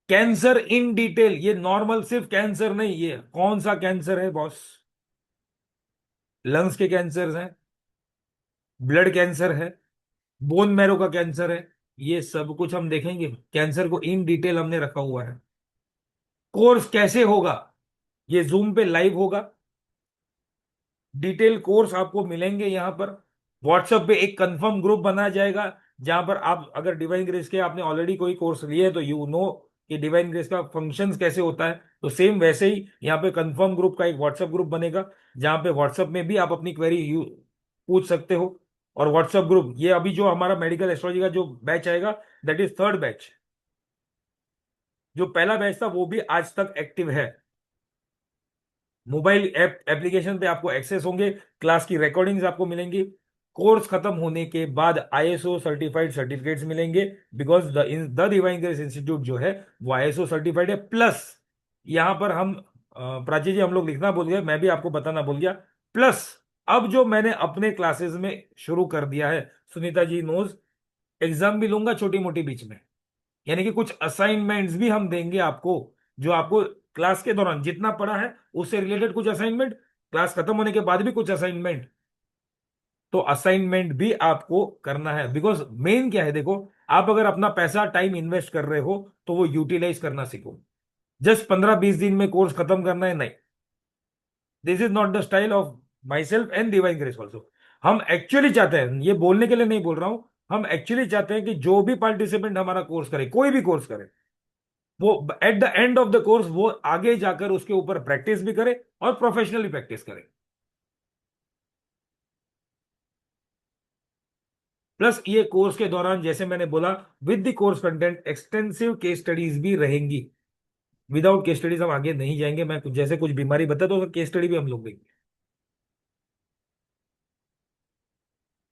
कैंसर इन डिटेल, ये नॉर्मल सिर्फ कैंसर नहीं, ये कौन सा कैंसर है बॉस? लंग्स के कैंसर हैं, ब्लड कैंसर है, बोन मैरो का कैंसर है, ये सब कुछ हम देखेंगे। कैंसर को इन डिटेल हमने रखा हुआ है। कोर्स कैसे होगा, ये जूम पे लाइव होगा, डिटेल कोर्स आपको मिलेंगे यहाँ पर। व्हाट्सएप पे एक कंफर्म ग्रुप बनाया जाएगा, जहां पर आप अगर डिवाइन ग्रेस के आपने ऑलरेडी कोई कोर्स लिए है तो यू नो कि डिवाइन ग्रेस का फंक्शंस कैसे होता है, तो सेम वैसे ही यहाँ पे कंफर्म ग्रुप का एक व्हाट्सएप ग्रुप बनेगा, जहां पे व्हाट्सएप में भी आप अपनी क्वेरी पूछ सकते हो। और व्हाट्सएप ग्रुप, ये अभी जो हमारा मेडिकल एस्ट्रोलॉजी का जो बैच आएगा, दैट इज थर्ड बैच। जो पहला बैच था वो भी आज तक एक्टिव है। मोबाइल ऐप एप्लीकेशन पे आपको एक्सेस होंगे, क्लास की रिकॉर्डिंग्स आपको मिलेंगी। कोर्स खत्म होने के बाद आईएसओ सर्टिफाइड सर्टिफिकेट्स मिलेंगे, because the divine grace institute जो है वो आईएसओ सर्टिफाइड है। प्लस यहाँ पर हम प्राची जी, हम लोग लिखना भूल गए, मैं भी आपको बताना भूल गया। प्लस अब जो मैंने अपने क्लासेस में शुरू कर दिया है, सुनीता जी नोज, एग्जाम भी लूंगा छोटी मोटी बीच में, यानी कि कुछ असाइनमेंट्स भी हम देंगे आपको, जो आपको क्लास के दौरान जितना पढ़ा है उससे रिलेटेड कुछ असाइनमेंट, क्लास खत्म होने के बाद भी कुछ असाइनमेंट। तो असाइनमेंट भी आपको करना है, बिकॉज मेन क्या है देखो, आप अगर अपना पैसा टाइम इन्वेस्ट कर रहे हो तो वो यूटिलाइज करना सीखो। जस्ट 15-20 दिन में कोर्स खत्म करना है, नहीं। This is not the style of my self and divine grace also. हम एक्चुअली चाहते हैं, ये बोलने के लिए नहीं बोल रहा हूं, हम एक्चुअली चाहते हैं कि जो भी पार्टिसिपेंट हमारा कोर्स करे, कोई भी कोर्स करे, वो at the end of the course वो आगे जाकर उसके ऊपर प्रैक्टिस भी करे और प्रोफेशनली प्रैक्टिस करे। प्लस ये कोर्स के दौरान जैसे मैंने बोला, with the course content extensive case studies भी रहेंगी। विदाउट केस स्टडीज हम आगे नहीं जाएंगे। मैं जैसे कुछ बीमारी बता तो केस स्टडी भी हम लोग देंगे।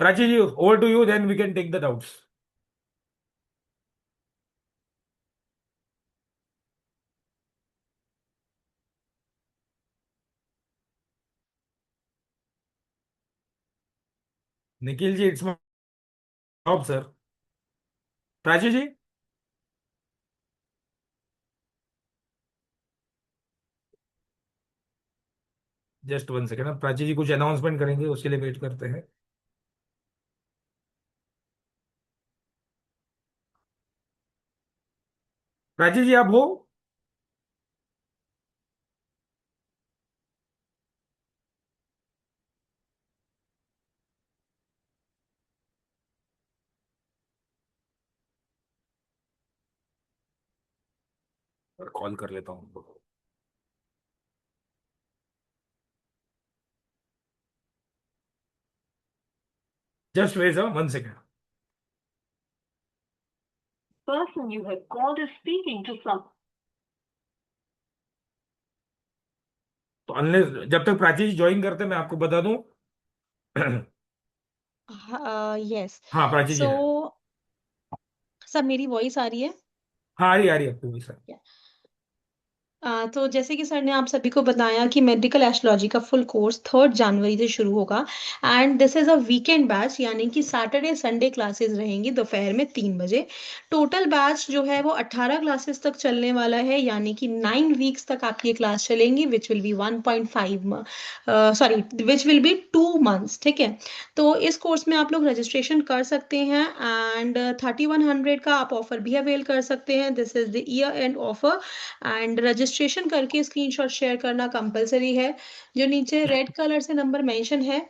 Prachi ji, over to you, then we can take the doubts. Nikhil ji, it's my job sir. Prachi ji, just one second, Prachi ji कुछ अनाउंसमेंट करेंगे, उसके लिए वेट करते हैं। प्राची जी, आप हो? कॉल कर लेता हूँ। Just wait sir, one second. Person you have called is speaking to some. तो अनलेस, जब तक प्राची जी ज्वाइन करते हैं, मैं आपको बता दूं। यस। हाँ, प्राची जी सो है। सब मेरी वॉइस आ रही है? हाँ, आ रही है आपको भी सर। तो जैसे कि सर ने आप सभी को बताया कि मेडिकल एस्ट्रोलॉजी का फुल कोर्स 3 जनवरी से शुरू होगा। And this is a weekend batch, यानी कि सैटरडे संडे क्लासेस रहेंगी दोपहर में 3 बजे। टोटल बैच जो है वो 18 क्लासेस तक चलने वाला है, यानी कि 9 वीक्स तक आपकी ये क्लास चलेंगी, which will be 1.5, sorry, which will be 2 months, ठीक है। तो इस कोर्स में आप लोग रजिस्ट्रेशन कर सकते हैं एंड 3100 का आप ऑफर भी अवेल कर सकते हैं। This is the year and offer. And registration करके स्क्रीनशॉट शेयर करना कंपलसरी है। जो नीचे रेड कलर से नंबर मेंशन है,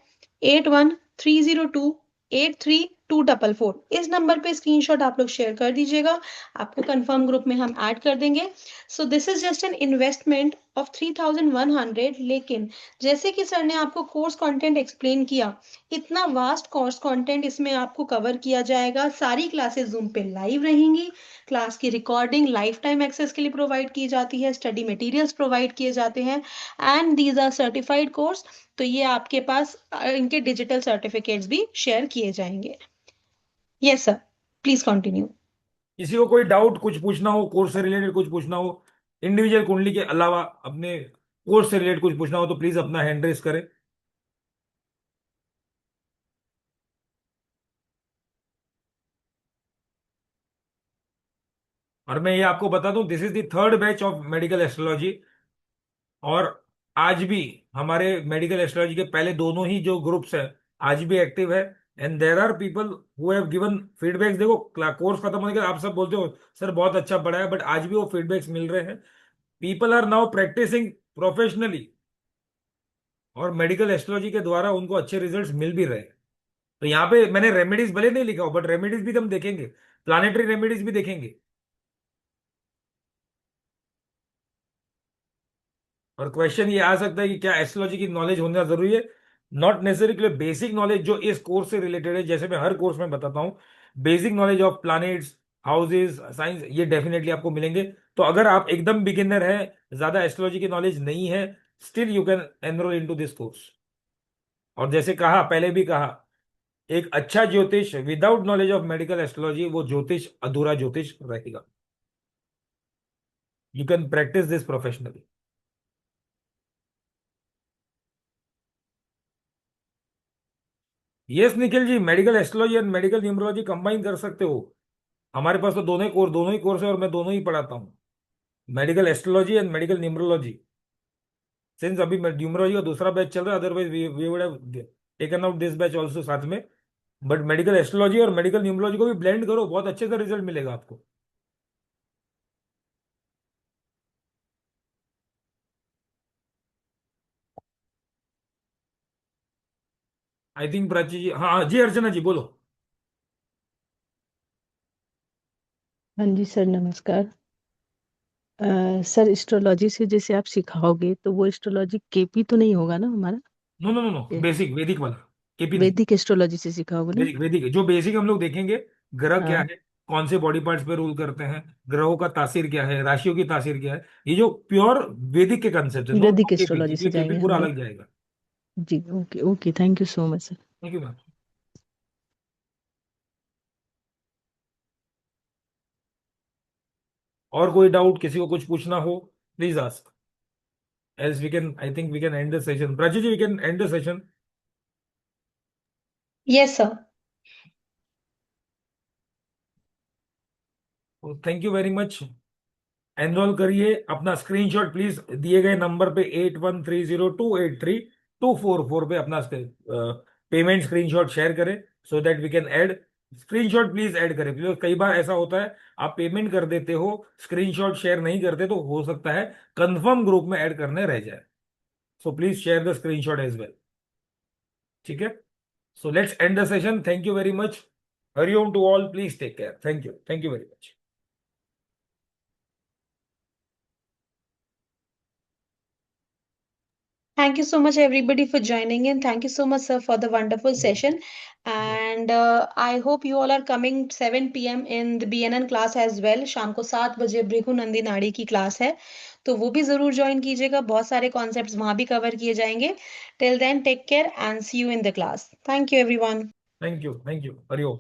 8130283244, इस नंबर पे स्क्रीनशॉट आप लोग शेयर कर दीजिएगा। आपको कंफर्म ग्रुप में हम ऐड कर देंगे। So this is just an investment of 3100, लेकिन जैसे कि सर ने आपको कोर्स कंटेंट एक्सप्लेन किया, इतना वास्ट कोर्स कंटेंट इसमें आपको कवर किया जाएगा। सारी क्लासेस जूम पे लाइव रहेंगी, क्लास की रिकॉर्डिंग लाइफ टाइम एक्सेस के लिए प्रोवाइड की जाती है, स्टडी मटेरियल्स प्रोवाइड किए जाते हैं, and these are certified course. तो ये आपके पास इनके डिजिटल सर्टिफिकेट्स भी शेयर किए जाएंगे। Yes sir, please continue. किसी को कोई डाउट, कुछ पूछना हो, कोर्स से रिलेटेड कुछ पूछना हो, इंडिविजुअल कुंडली के अलावा अपने कोर्स से रिलेटेड कुछ पूछना हो, तो प्लीज अपना हैंड रेस करें। और मैं ये आपको बता दूं, this is the third batch of medical astrology. और आज भी हमारे मेडिकल एस्ट्रोलॉजी के पहले दोनों ही जो ग्रुप्स हैं, आज भी एक्टिव है। And there are people who have given feedbacks. देखो, कोर्स खत्म होने के बाद आप सब बोलते हो सर बहुत अच्छा पढ़ा है, बट आज भी वो फीडबैक्स मिल रहे हैं। People are now practising professionally, और मेडिकल एस्ट्रोलॉजी के द्वारा उनको अच्छे रिजल्ट्स मिल भी रहे हैं। तो यहाँ पे मैंने रेमेडीज भले नहीं लिखा हो, बट रेमेडीज भी हम देखेंगे, प्लानिटरी रेमेडीज भी देखेंगे। और क्वेश्चन ये आ सकता है कि क्या एस्ट्रोलॉजी की नॉलेज होना जरूरी है? Not necessary. बेसिक नॉलेज जो इस कोर्स से रिलेटेड है, जैसे मैं हर कोर्स में बताता हूँ, basic knowledge of planets, houses, science, ये डेफिनेटली आपको मिलेंगे। तो अगर आप एकदम बिगिनर है, ज्यादा एस्ट्रोलॉजी की नॉलेज नहीं है, still you can enrol into this course. और जैसे कहा, पहले भी कहा, एक अच्छा ज्योतिष without knowledge of medical astrology, वो ज्योतिष अधूरा ज्योतिष रहेगा। You can practise this professionally. Yes Nikhil ji, medical astrology and medical numerology combine कर सकते हो। हमारे पास तो दोनों ही कोर्स है, और मैं दोनों ही पढ़ाता हूँ, medical astrology and medical numerology. Since अभी न्यूमरोलॉजी का दूसरा बैच चल रहा है, otherwise we would have taken out this batch also साथ में। बट मेडिकल एस्ट्रोलॉजी और मेडिकल न्यूमरोलॉजी को भी ब्लेंड करो, बहुत अच्छे से रिजल्ट मिलेगा आपको। आई थिंक प्राची जी, हाँ हाँ, जी अर्चना जी बोलो। हाँ जी सर, नमस्कार। सर, एस्ट्रोलॉजी से जैसे आप सिखाओगे तो वो एस्ट्रोलॉजी केपी तो नहीं होगा ना हमारा? नो नो नो नो, ये बेसिक वैदिक वाला, केपी नहीं। वैदिक एस्ट्रोलॉजी से सिखाओगे ना? बेसिक वैदिक है। जो बेसिक हम लोग देखेंगे, ग्रह क्या हाँ। है, कौन से बॉडी पार्ट्स पे रूल करते हैं, ग्रहों का तासीर क्या है, राशियों की तासीर क्या है, ये जो प्योर वैदिक के कंसेप्ट है, no no Vedic KP. Astrology KP से केपी जाएंगे पूरा हम लोग। अलग जाएगा। जी, okay okay, thank you so much sir. Thank you ma'am. और कोई डाउट, किसी को कुछ पूछना हो, please ask. As we can, I think we can end the session. Prachi ji, we can end the session. Yes, sir. Thank you very much. Enrol करिए. अपना screenshot please दिए गए नंबर पे 8130283244 पे अपना पेमेंट स्क्रीनशॉट शेयर करें, so that we can add. Screenshot please add करें, please. कई बार ऐसा होता है आप पेमेंट कर देते हो, स्क्रीनशॉट शेयर नहीं करते, तो हो सकता है कंफर्म ग्रुप में ऐड करने रह जाए. So please share the screenshot as well. ठीक है. So let's end the session. Thank you very much. Hariom to all. Please take care. Thank you very much. Thank you so much, everybody, for joining in. Thank you so much, sir, for the wonderful session. And I hope you all are coming 7 p.m. in the BNN class as well. शाम को 7 बजे भृगु नंदी नाड़ी की class है, तो वो भी जरूर ज्वाइन कीजिएगा. बहुत सारे कॉन्सेप्ट्स वहां भी कवर किए जाएंगे. Till then, take care and see you in the class. Thank you, everyone. Thank you. Hariom.